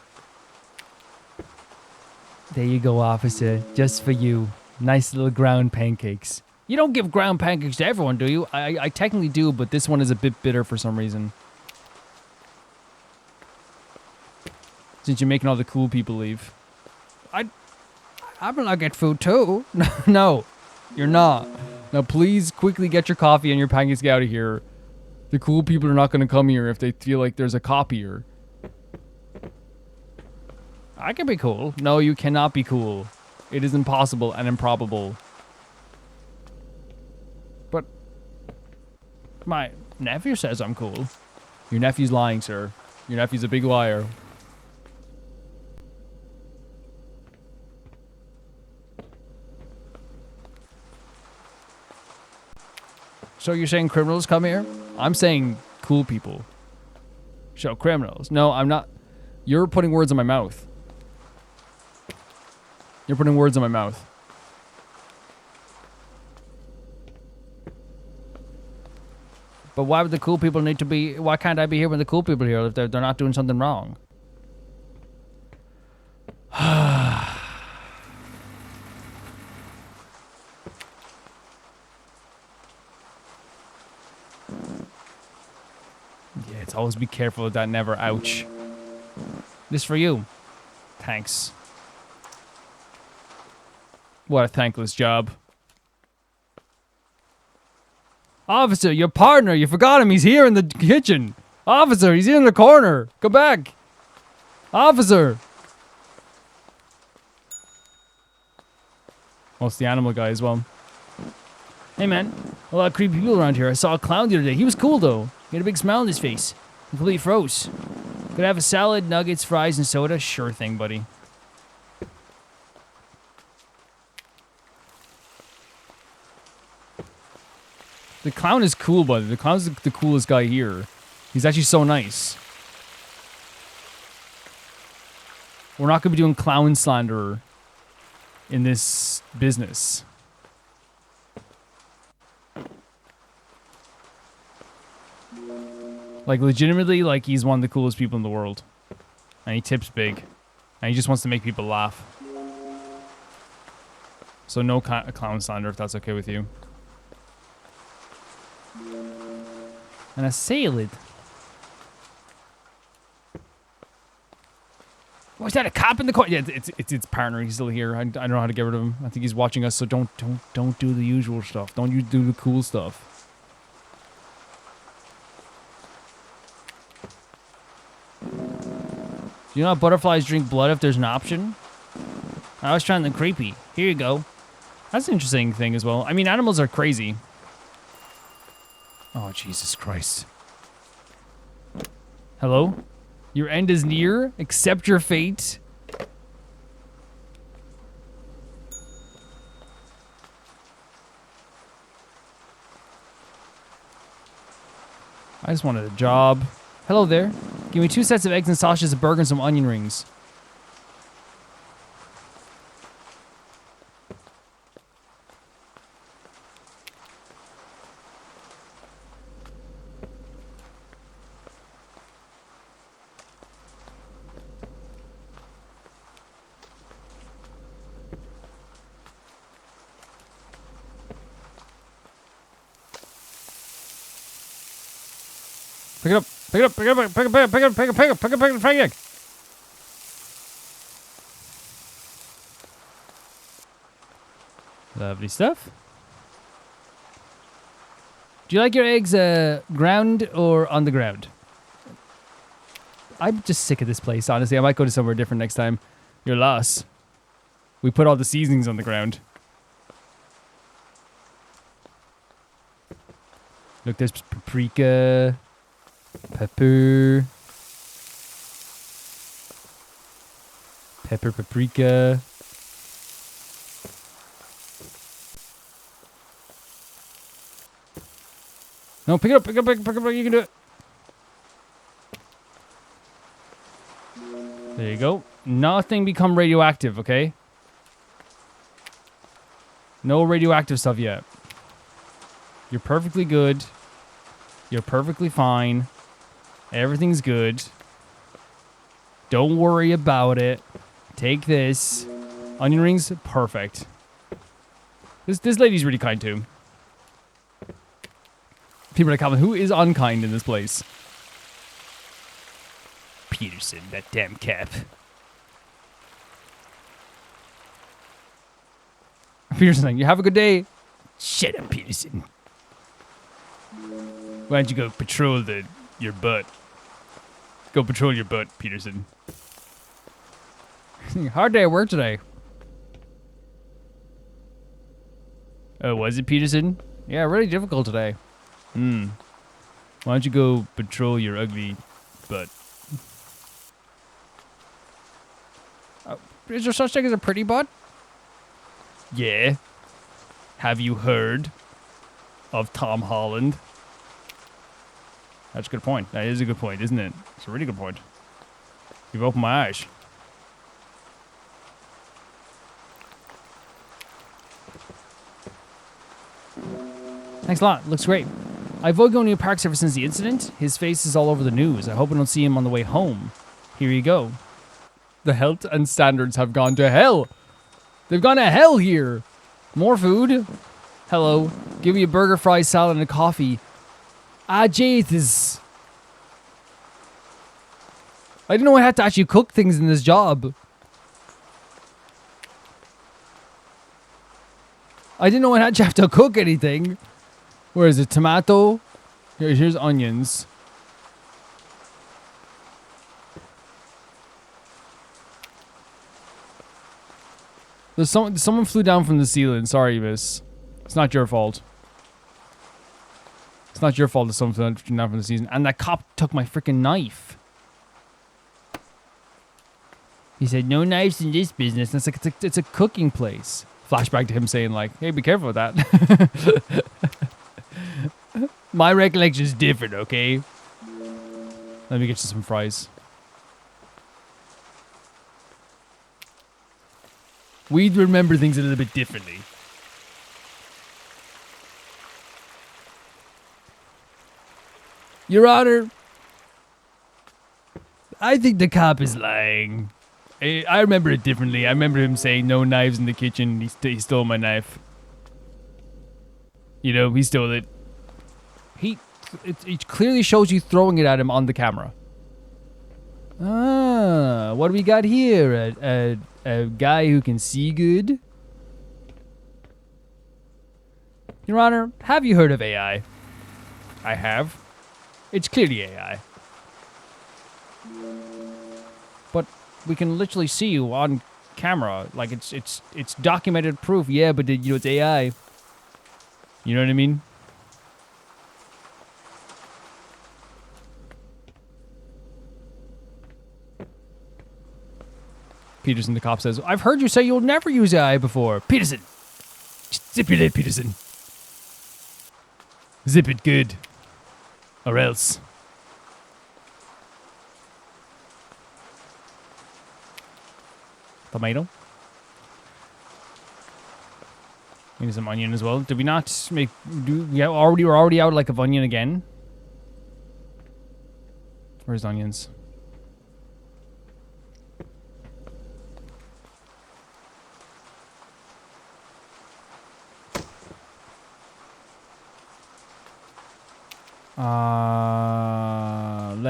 There you go, officer. Just for you. Nice little ground pancakes. You don't give ground pancakes to everyone, do you? I technically do, but this one is a bit bitter for some reason. Since you're making all the cool people leave. I'm gonna get food too. No, you're not. Now please quickly get your coffee and your pancakes, get out of here. The cool people are not gonna come here if they feel like there's a copier. I can be cool. No, you cannot be cool. It is impossible and improbable. But my nephew says I'm cool. Your nephew's lying, sir. Your nephew's a big liar. So you're saying criminals come here? I'm saying cool people. So criminals. No, I'm not. You're putting words in my mouth. You're putting words in my mouth. But why would the cool people need to be... Why can't I be here when the cool people are here if they're not doing something wrong? Yeah, it's always be careful with that never. Ouch. This for you. Thanks. What a thankless job. Officer, your partner, you forgot him. He's here in the kitchen. Officer, he's in the corner. Come back. Officer. Oh, it's the animal guy as well. Hey, man. A lot of creepy people around here. I saw a clown the other day. He was cool, though. He had a big smile on his face. He completely froze. Could I have a salad, nuggets, fries, and soda? Sure thing, buddy. The clown is cool, buddy. The clown's the coolest guy here. He's actually so nice. We're not going to be doing clown slander in this business. Like, legitimately, like, he's one of the coolest people in the world. And he tips big. And he just wants to make people laugh. So no clown slander, if that's okay with you. And a salad. Was that a cop in the corner? Yeah, it's its partner. He's still here. I don't know how to get rid of him. I think he's watching us. So don't do the usual stuff. Don't you do the cool stuff. Do you know how butterflies drink blood if there's an option? I was trying the creepy. Here you go. That's an interesting thing as well. I mean, animals are crazy. Oh, Jesus Christ. Hello? Your end is near. Accept your fate. I just wanted a job. Hello there. Give me 2 sets of eggs and sausages, a burger, and some onion rings. Pick it up, pick it up, pick it, pick it, pick it, pick it, pick it, pick it, pick it, pick it. Lovely stuff. Do you like your eggs ground or on the ground? I'm just sick of this place, honestly. I might go to somewhere different next time. Your loss. We put all the seasonings on the ground. Look, there's paprika, pepper, paprika. No, pick it up, pick it up, pick it up, you can do it. There you go. Nothing become radioactive, okay? No radioactive stuff yet. You're perfectly good. You're perfectly fine. Everything's good. Don't worry about it. Take this. Onion rings, perfect. This lady's really kind too. People are commenting, who is unkind in this place? Peterson, that damn cap. Peterson, you have a good day. Shut up, Peterson. Why don't you go patrol your butt? Go patrol your butt, Peterson. Hard day at work today. Oh, was it, Peterson? Yeah, really difficult today. Why don't you go patrol your ugly butt? Is there such thing as a pretty butt? Yeah. Have you heard of Tom Holland? That's a good point. That is a good point, isn't it? It's a really good point. You've opened my eyes. Thanks a lot. Looks great. I avoid going to parks ever since the incident. His face is all over the news. I hope I don't see him on the way home. Here you go. The health and standards have gone to hell. They've gone to hell here. More food. Hello. Give me a burger, fries, salad, and a coffee. Ah, Jesus. I didn't know I had to actually cook things in this job. I didn't know I had to have to cook anything. Where is it? Tomato? Here's onions. There's someone flew down from the ceiling. Sorry, miss. It's not your fault. It's not your fault that someone flew down from the ceiling. And that cop took my freaking knife. He said, no knives in this business. And it's like, it's a cooking place. Flashback to him saying like, hey, be careful with that. My recollection is different, okay? Let me get you some fries. We'd remember things a little bit differently. Your Honor, I think the cop is lying. I remember it differently. I remember him saying no knives in the kitchen. He stole my knife. You know, he stole it. It clearly shows you throwing it at him on the camera. Ah, what do we got here? A guy who can see good? Your Honor, have you heard of AI? I have. It's clearly AI. But we can literally see you on camera. Like it's documented proof. Yeah, but you know it's AI. You know what I mean? Peterson, the cop says, I've heard you say you'll never use AI before. Peterson! Zip your lid, Peterson. Zip it good. Or else. Tomato. Maybe some onion as well. Did we not make... we're already out like of onion again? Where's onions?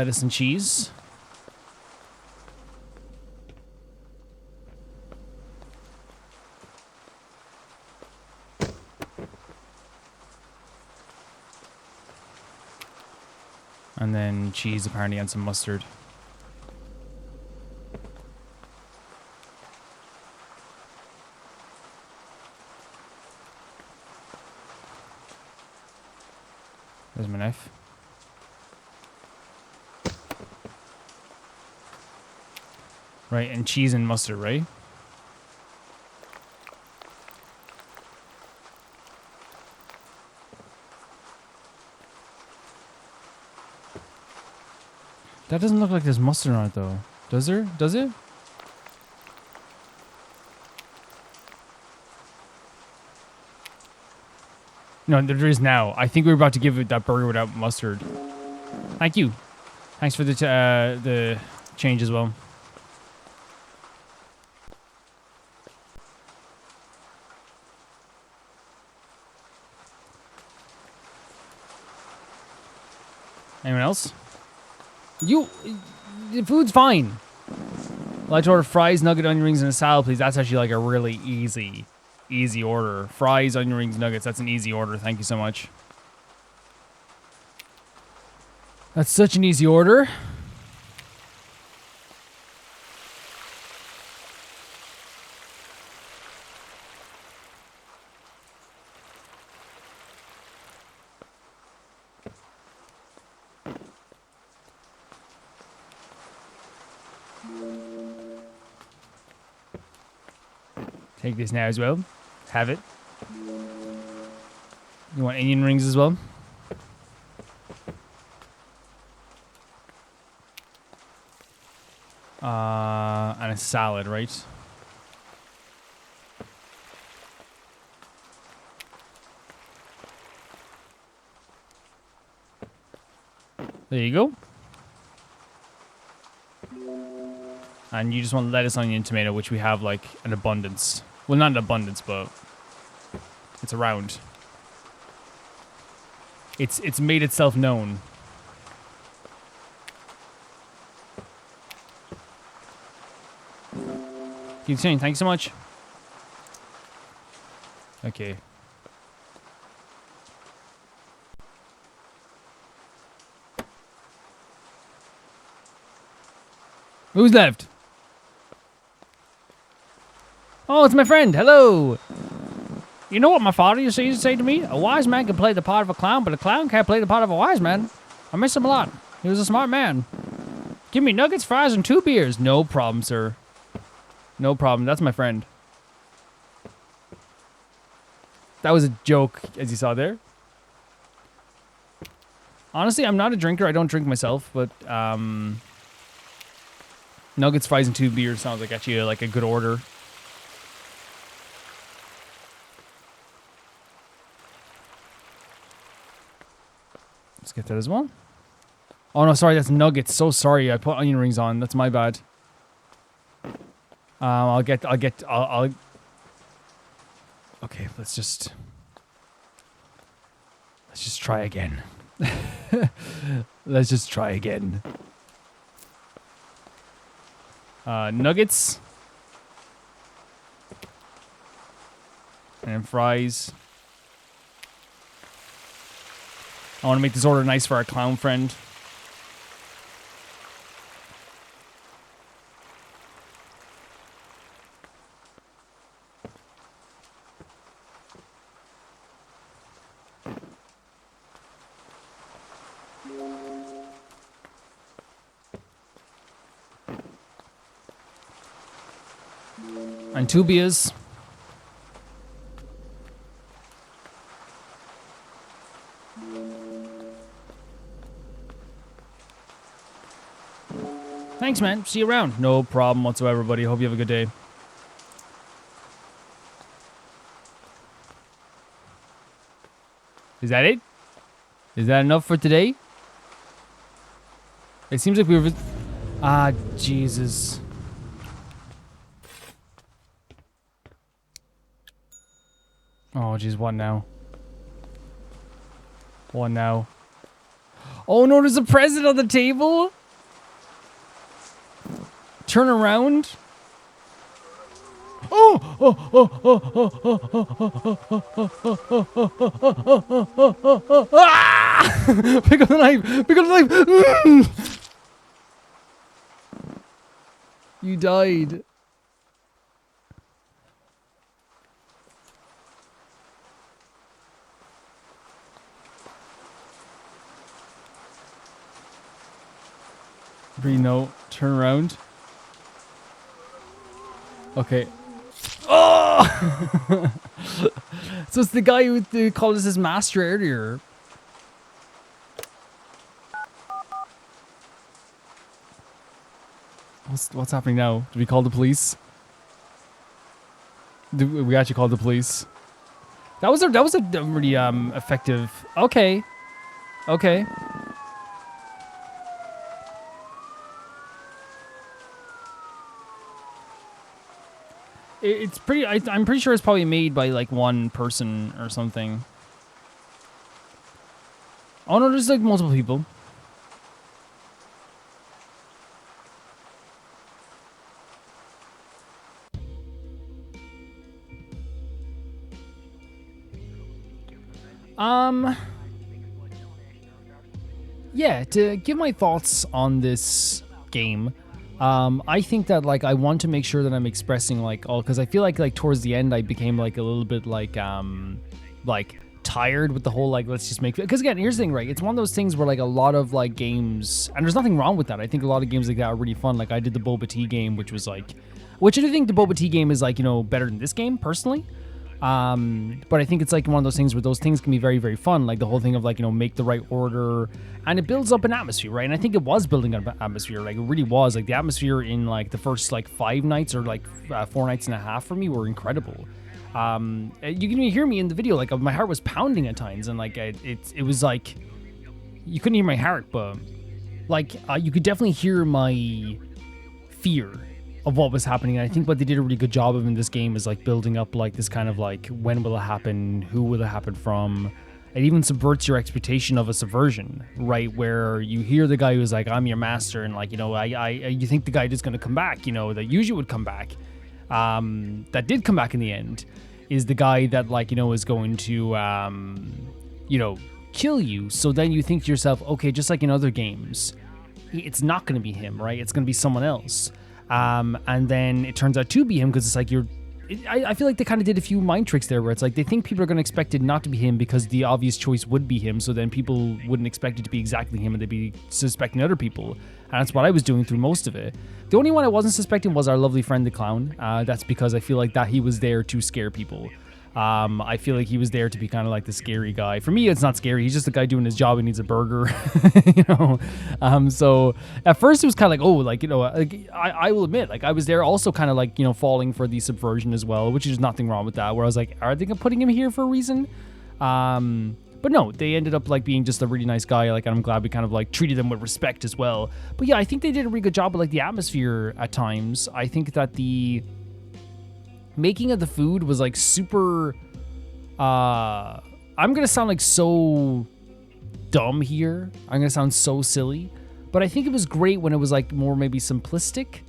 lettuce and cheese. And then cheese, apparently, and some mustard. There's my knife. Right, and cheese and mustard, right? That doesn't look like there's mustard on it, though. Does there? Does it? No, there is now. I think we were about to give it that burger without mustard. Thank you. Thanks for the change as well. Anyone else? The food's fine. I'd like to order fries, nugget, onion rings, and a salad, please. That's actually like a really easy order. Fries, onion rings, nuggets. That's an easy order. Thank you so much. That's such an easy order. Take this now as well. Have it. You want onion rings as well? And a salad, right? There you go. And you just want lettuce, onion, tomato, which we have like an abundance. Well, not an abundance, but it's around. It's made itself known. Keep saying, thank you so much. Okay. Who's left? Oh, it's my friend. Hello. You know what my father used to say to me? A wise man can play the part of a clown, but a clown can't play the part of a wise man. I miss him a lot. He was a smart man. Give me nuggets, fries, and 2 beers. No problem, sir. No problem. That's my friend. That was a joke, as you saw there. Honestly, I'm not a drinker. I don't drink myself, but nuggets, fries, and 2 beers sounds like actually like a good order. Let's get that as well. Oh no, sorry, that's nuggets. So sorry, I put onion rings on. That's my bad. I'll. Okay, let's just try again. Let's just try again. Nuggets. And fries. I want to make this order nice for our clown friend. And 2 beers. Thanks, man. See you around. No problem whatsoever, buddy. Hope you have a good day. Is that it? Is that enough for today? It seems like we were... Ah, Jesus. Oh, jeez, what now? What now? Oh no, there's a present on the table. Turn around. Ah! Pick up the knife. Pick up the knife. You died. Reno, turn around. Okay. Oh! So it's the guy who called us his master earlier. What's happening now? Did we call the police? We actually called the police. That was a really effective. Okay. Okay. It's pretty. I'm pretty sure it's probably made by like one person or something. Oh no, there's like multiple people. Yeah, to give my thoughts on this game, I think that like I want to make sure that I'm expressing like all, because I feel like towards the end I became like a little bit like tired with the whole like let's just make, because again, here's the thing, right? It's one of those things where like a lot of like games, and there's nothing wrong with that. I think a lot of games like that are really fun. Like I did the Boba Tea game, which was like, which I do think the Boba Tea game is like, you know, better than this game personally. But I think it's like one of those things where those things can be very, very fun. Like the whole thing of like, you know, make the right order, and it builds up an atmosphere, right? And I think it was building up an atmosphere. Like it really was. Like the atmosphere in like the first like 5 nights or like 4 nights and a half for me were incredible. You can even hear me in the video. Like my heart was pounding at times, and like it was like you couldn't hear my heart, but like you could definitely hear my fear of what was happening. And I think what they did a really good job of in this game is like building up like this kind of like, when will it happen? Who will it happen from? It even subverts your expectation of a subversion, right? Where you hear the guy who's like, I'm your master. And like, you know, you think the guy is going to come back, you know, that usually would come back. That did come back in the end is the guy that like, you know, is going to, you know, kill you. So then you think to yourself, okay, just like in other games, it's not going to be him, right? It's going to be someone else. And then it turns out to be him, because it's like I feel like they kind of did a few mind tricks there where it's like they think people are going to expect it not to be him because the obvious choice would be him, so then people wouldn't expect it to be exactly him and they'd be suspecting other people. And that's what I was doing through most of it. The only one I wasn't suspecting was our lovely friend the clown. That's because I feel like that he was there to scare people. I feel like he was there to be kind of like the scary guy. For me, it's not scary. He's just a guy doing his job and needs a burger, you know? So at first it was kind of like, oh, like, you know, like, I will admit, like I was there also kind of like, you know, falling for the subversion as well, which is nothing wrong with that, where I was like, are they putting him here for a reason? But no, they ended up like being just a really nice guy. Like, I'm glad we kind of like treated them with respect as well. But yeah, I think they did a really good job of like the atmosphere at times. I think that the making of the food was like super, I'm gonna sound like so dumb here. I'm gonna sound so silly, but I think it was great when it was like more maybe simplistic.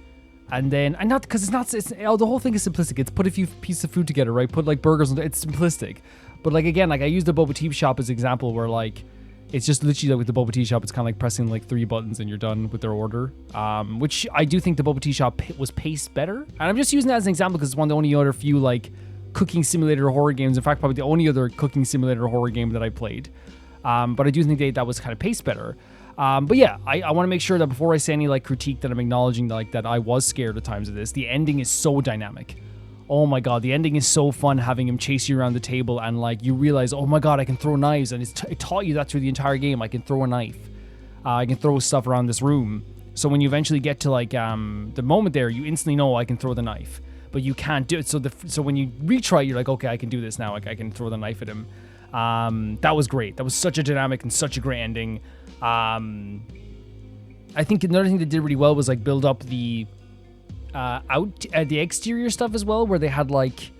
And then, and not because it's the whole thing is simplistic. It's put a few pieces of food together, right? Put like burgers on, it's simplistic. But like, again, like I used the Boba Tea shop as an example where like, it's just literally like with the Boba Tea shop, it's kind of like pressing like 3 buttons and you're done with their order. Which I do think the Boba Tea shop was paced better. And I'm just using that as an example because it's one of the only other few like cooking simulator horror games. In fact, probably the only other cooking simulator horror game that I played. But I do think that was kind of paced better. But yeah, I want to make sure that before I say any like critique that I'm acknowledging like that I was scared at times of this. The ending is so dynamic. Oh my god, the ending is so fun, having him chase you around the table and like you realize, oh my god, I can throw knives, and it taught you that through the entire game. I can throw a knife. I can throw stuff around this room. So when you eventually get to like the moment there, you instantly know I can throw the knife, but you can't do it. So when you retry, you're like, okay, I can do this now. Like I can throw the knife at him. That was great. That was such a dynamic and such a great ending. I think another thing they did really well was like build up the the exterior stuff as well, where they had like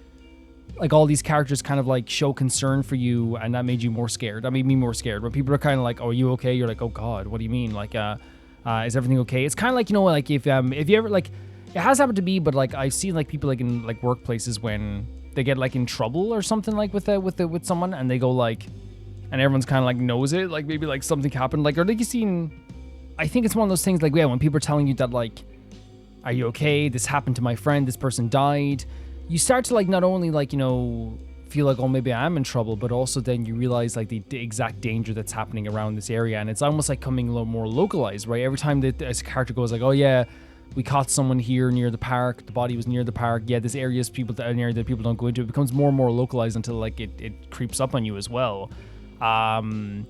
like all these characters kind of like show concern for you, and that made you more scared. That made me more scared. When people are kind of like, "Oh, are you okay?" You're like, "Oh God, what do you mean? Like, is everything okay?" It's kind of like, you know, like if you ever like, it has happened to me, but like I've seen like people like in like workplaces when they get like in trouble or something like with someone, and they go like, and everyone's kind of like knows it, like maybe like something happened, like, or like you seen. I think it's one of those things like, yeah, when people are telling you that like, "Are you okay? This happened to my friend. This person died." You start to like not only like, you know, feel like, oh, maybe I'm in trouble, but also then you realize like the exact danger that's happening around this area, and it's almost like coming a little more localized, right? Every time that as a character goes like, "Oh yeah, we caught someone here near the park. The body was near the park. Yeah, this area is an area that people don't go into." It becomes more and more localized until like it creeps up on you as well. I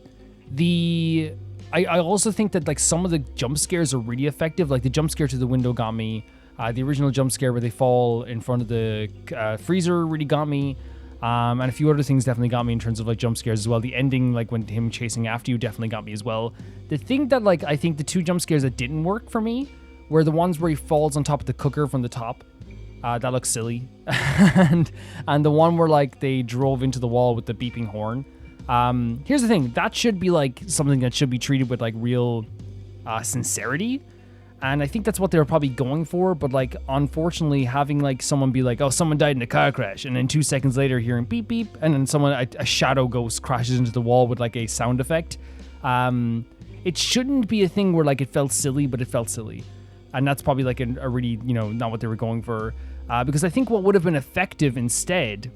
also think that like some of the jump scares are really effective. Like the jump scare to the window got me. The original jump scare where they fall in front of the freezer really got me. And a few other things definitely got me in terms of like jump scares as well. The ending, like when him chasing after you, definitely got me as well. The thing that like I think the two jump scares that didn't work for me were the ones where he falls on top of the cooker from the top. That looks silly. and the one where like they drove into the wall with the beeping horn. Here's the thing, that should be like something that should be treated with like real sincerity. And I think that's what they were probably going for, but like unfortunately having like someone be like, "Oh, someone died in a car crash," and then 2 seconds later hearing beep beep, and then a shadow ghost crashes into the wall with like a sound effect. It shouldn't be a thing where like it felt silly, but it felt silly. And that's probably like a really, you know, not what they were going for. Because I think what would have been effective instead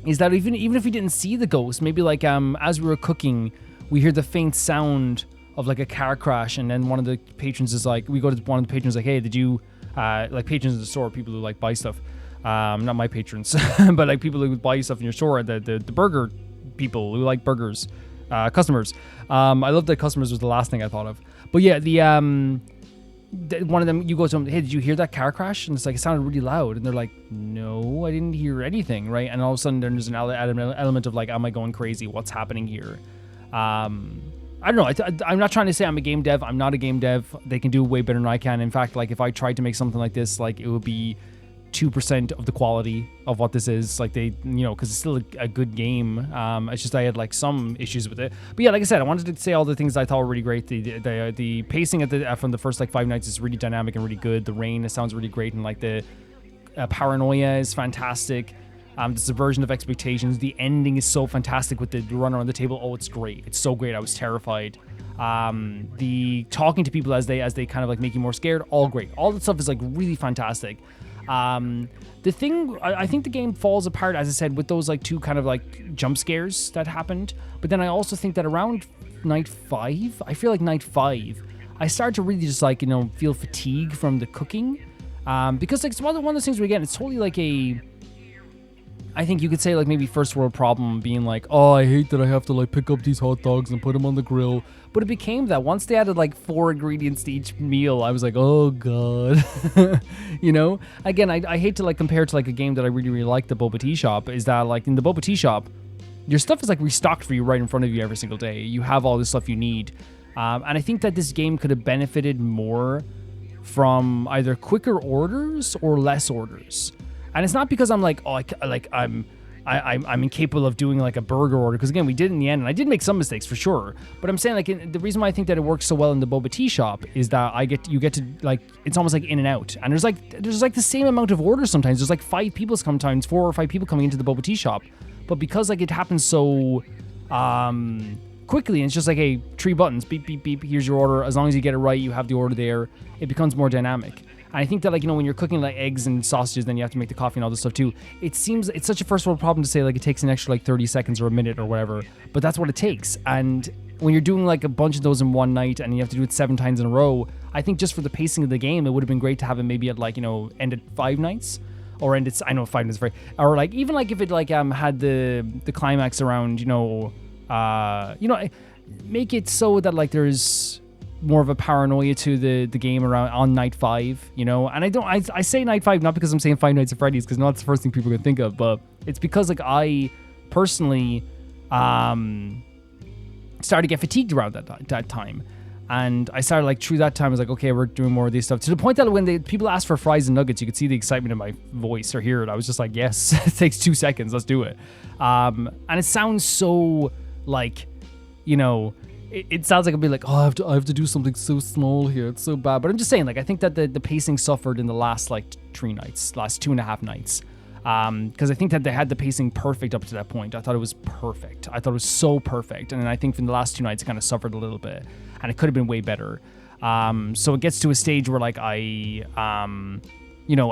is that even if we didn't see the ghost, maybe like as we were cooking, we hear the faint sound of like a car crash, and then one of the patrons is like, we go to one of the patrons like, "Hey, did you like patrons of the store, people who like buy stuff, not my patrons, but like people who buy stuff in your store, the burger people who like burgers, customers. I love that customers was the last thing I thought of, but yeah, one of them, you go to them, "Hey, did you hear that car crash?" And it's like, it sounded really loud, and they're like, "No, I didn't hear anything," right? And all of a sudden there's an element of like, am I going crazy? What's happening here? I don't know. I'm not trying to say I'm a game dev. I'm not a game dev. They can do way better than I can. In fact, like if I tried to make something like this, like it would be 2% of the quality of what this is. Like they, you know, because it's still a good game. It's just I had like some issues with it. But yeah, like I said, I wanted to say all the things I thought were really great. The pacing at from the first like 5 nights is really dynamic and really good. The rain sounds really great, and like the paranoia is fantastic. The subversion of expectations. The ending is so fantastic with the runner on the table. Oh, it's great. It's so great. I was terrified. The talking to people as they kind of like make you more scared. All great. All that stuff is like really fantastic. The thing, I think the game falls apart, as I said, with those like 2 kind of like jump scares that happened. But then I also think that around night 5, I feel like night 5, I started to really just like, you know, feel fatigue from the cooking. Because like it's one of those things where again, it's totally like I think you could say like maybe first world problem being like, "Oh, I hate that I have to like pick up these hot dogs and put them on the grill." But it became that once they added like 4 ingredients to each meal, I was like, "Oh God." You know, again, I hate to like compare to like a game that I really, really like, the Boba Tea Shop, is that like in the Boba Tea Shop, your stuff is like restocked for you right in front of you every single day. You have all the stuff you need. And I think that this game could have benefited more from either quicker orders or less orders. And it's not because I'm like, oh, I'm incapable of doing like a burger order, because again, we did in the end, and I did make some mistakes for sure. But I'm saying like the reason why I think that it works so well in the Boba Tea Shop is that you get to like, it's almost like in and out, and there's like the same amount of orders sometimes. There's like 5 people sometimes, 4 or 5 people coming into the Boba Tea Shop, but because like it happens so quickly, and it's just like, hey, 3 buttons, beep beep beep, here's your order. As long as you get it right, you have the order there. It becomes more dynamic. And I think that, like, you know, when you're cooking like eggs and sausages, then you have to make the coffee and all this stuff too. It seems it's such a first world problem to say like it takes an extra like 30 seconds or a minute or whatever, but that's what it takes. And when you're doing like a bunch of those in one night and you have to do it 7 times in a row, I think just for the pacing of the game, it would have been great to have it maybe at like, you know, end at 5 nights, or end at, I know 5 nights is very, or like even like if it like had the climax around, you know, make it so that like there's more of a paranoia to the game around on night 5, you know. And I say night 5 not because I'm saying 5 Nights at Freddy's, because not the first thing people are gonna think of, but it's because like I personally started to get fatigued around that time. And I started like through that time, I was like, okay, we're doing more of these stuff. To the point that when people asked for fries and nuggets, you could see the excitement in my voice or hear it. I was just like, yes, it takes 2 seconds. Let's do it. And it sounds so like, you know, it sounds like I'd be like, oh, I have to do something so small here. It's so bad. But I'm just saying, like, I think that the pacing suffered in the last like 3 nights, last 2.5 nights. Because I think that they had the pacing perfect up to that point. I thought it was perfect. I thought it was so perfect. And then I think from the last 2 nights, it kind of suffered a little bit. And it could have been way better. So it gets to a stage where like I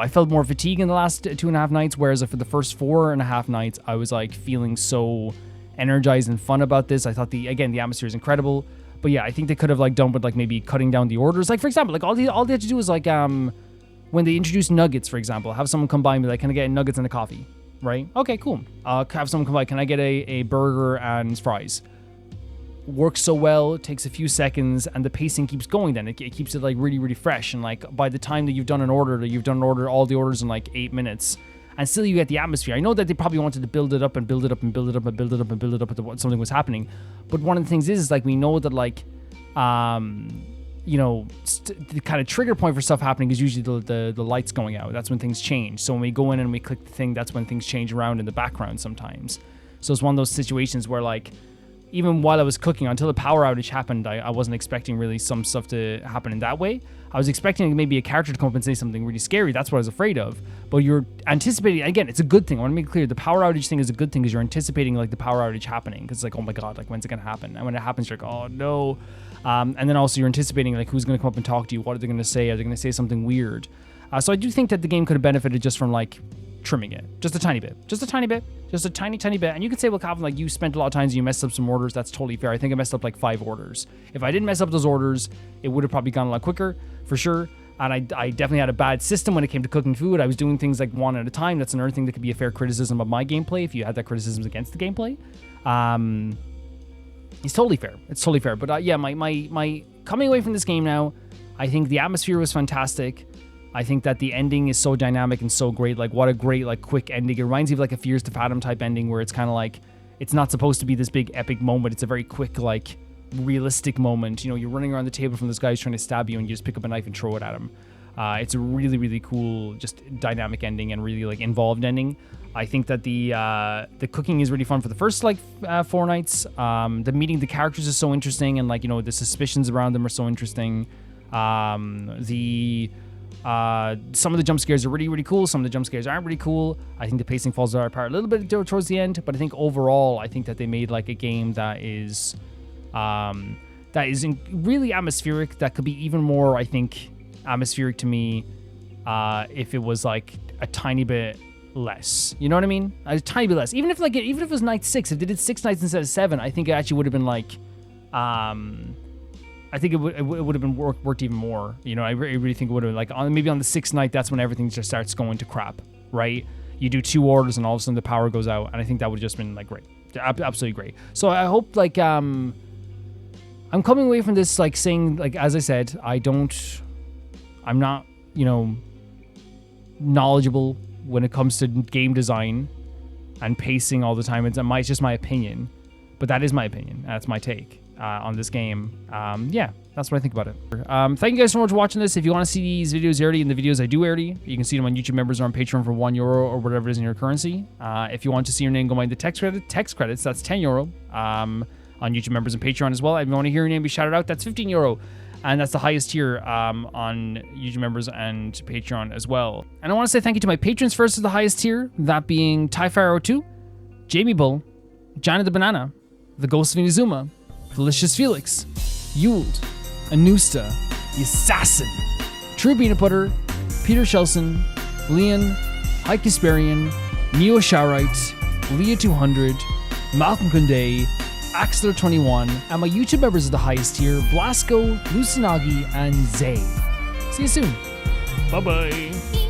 felt more fatigue in the last 2.5 nights, whereas for the first 4.5 nights, I was like feeling so energized and fun about this. I thought the atmosphere is incredible. But yeah, I think they could have like done with like maybe cutting down the orders. Like for example, like all they had to do was like when they introduced nuggets, for example, have someone come by and be like, can I get nuggets and a coffee? Right? Okay, cool. Have someone come by, can I get a burger and fries? Works so well, takes a few seconds, and the pacing keeps going then. It keeps it like really, really fresh. And like by the time that you've done all the orders in like 8 minutes, and still you get the atmosphere. I know that they probably wanted to build it up and build it up and build it up and build it up and build it up until something was happening. But one of the things is like we know that like, the kind of trigger point for stuff happening is usually the lights going out. That's when things change. So when we go in and we click the thing, that's when things change around in the background sometimes. So it's one of those situations where like, even while I was cooking, until the power outage happened, I wasn't expecting really some stuff to happen in that way. I was expecting maybe a character to come up and say something really scary. That's what I was afraid of. But you're anticipating, again, it's a good thing. I want to make it clear, the power outage thing is a good thing because you're anticipating like the power outage happening. Because it's like, oh my God, like when's it going to happen? And when it happens, you're like, oh no. And then also you're anticipating like who's going to come up and talk to you. What are they going to say? Are they going to say something weird? So I do think that the game could have benefited just from like trimming it just a tiny bit, just a tiny bit. And you could say, well, Calvin, like you spent a lot of times, you messed up some orders. That's totally fair. I think I messed up like 5 orders. If I didn't mess up those orders, it would have probably gone a lot quicker for sure. And I definitely had a bad system when it came to cooking food. I was doing things like one at a time. That's another thing that could be a fair criticism of my gameplay. If you had that criticism against the gameplay, it's totally fair. It's totally fair. But yeah, my coming away from this game now, I think the atmosphere was fantastic. I think that the ending is so dynamic and so great. Like, what a great, like, quick ending. It reminds me of, like, a Fears to Fathom type ending where it's kind of like, it's not supposed to be this big epic moment. It's a very quick, like, realistic moment. You know, you're running around the table from this guy who's trying to stab you and you just pick up a knife and throw it at him. It's a really, really cool, just dynamic ending and really, like, involved ending. I think that the cooking is really fun for the first, like, 4 nights. The meeting the characters is so interesting and, like, you know, the suspicions around them are so interesting. Some of the jump scares are really, really cool. Some of the jump scares aren't really cool. I think the pacing falls apart a little bit towards the end, but I think overall, I think that they made like a game that is really atmospheric. That could be even more, I think, atmospheric to me if it was like a tiny bit less. You know what I mean? A tiny bit less. Even if it was night 6, if they did 6 nights instead of 7, I think it actually would have been like. I think it would have been worked even more. You know, I really think it would have been like maybe on the 6th night, that's when everything just starts going to crap, right? You do 2 orders and all of a sudden the power goes out, and I think that would have just been like great, absolutely great. So I hope like I'm coming away from this like saying, like, as I said, I'm not, you know, knowledgeable when it comes to game design and pacing all the time. It's just my opinion, but that is my opinion. That's my take on this game. Yeah, that's what I think about it. Thank you guys so much for watching this. If you want to see these videos early and the videos I do early, you can see them on YouTube members or on Patreon for €1 or whatever it is in your currency. If you want to see your name go behind the text credits, that's €10 on YouTube members and Patreon as well. If you want to hear your name be shouted out, that's €15. And that's the highest tier on YouTube members and Patreon as well. And I want to say thank you to my patrons first, to the highest tier, that being Typharo2, Jamie Bull, Johnny the Banana, The Ghost of Inazuma, Delicious Felix, Yuld, Anusta, Assassin, True Peanut Butter, Peter Shelson, Leon, Hike Kasparian, Neo Shaurite, Leah 200, Malcolm Kunde, Axler21, and my YouTube members of the highest tier, Blasco, Lucinagi, and Zay. See you soon. Bye-bye.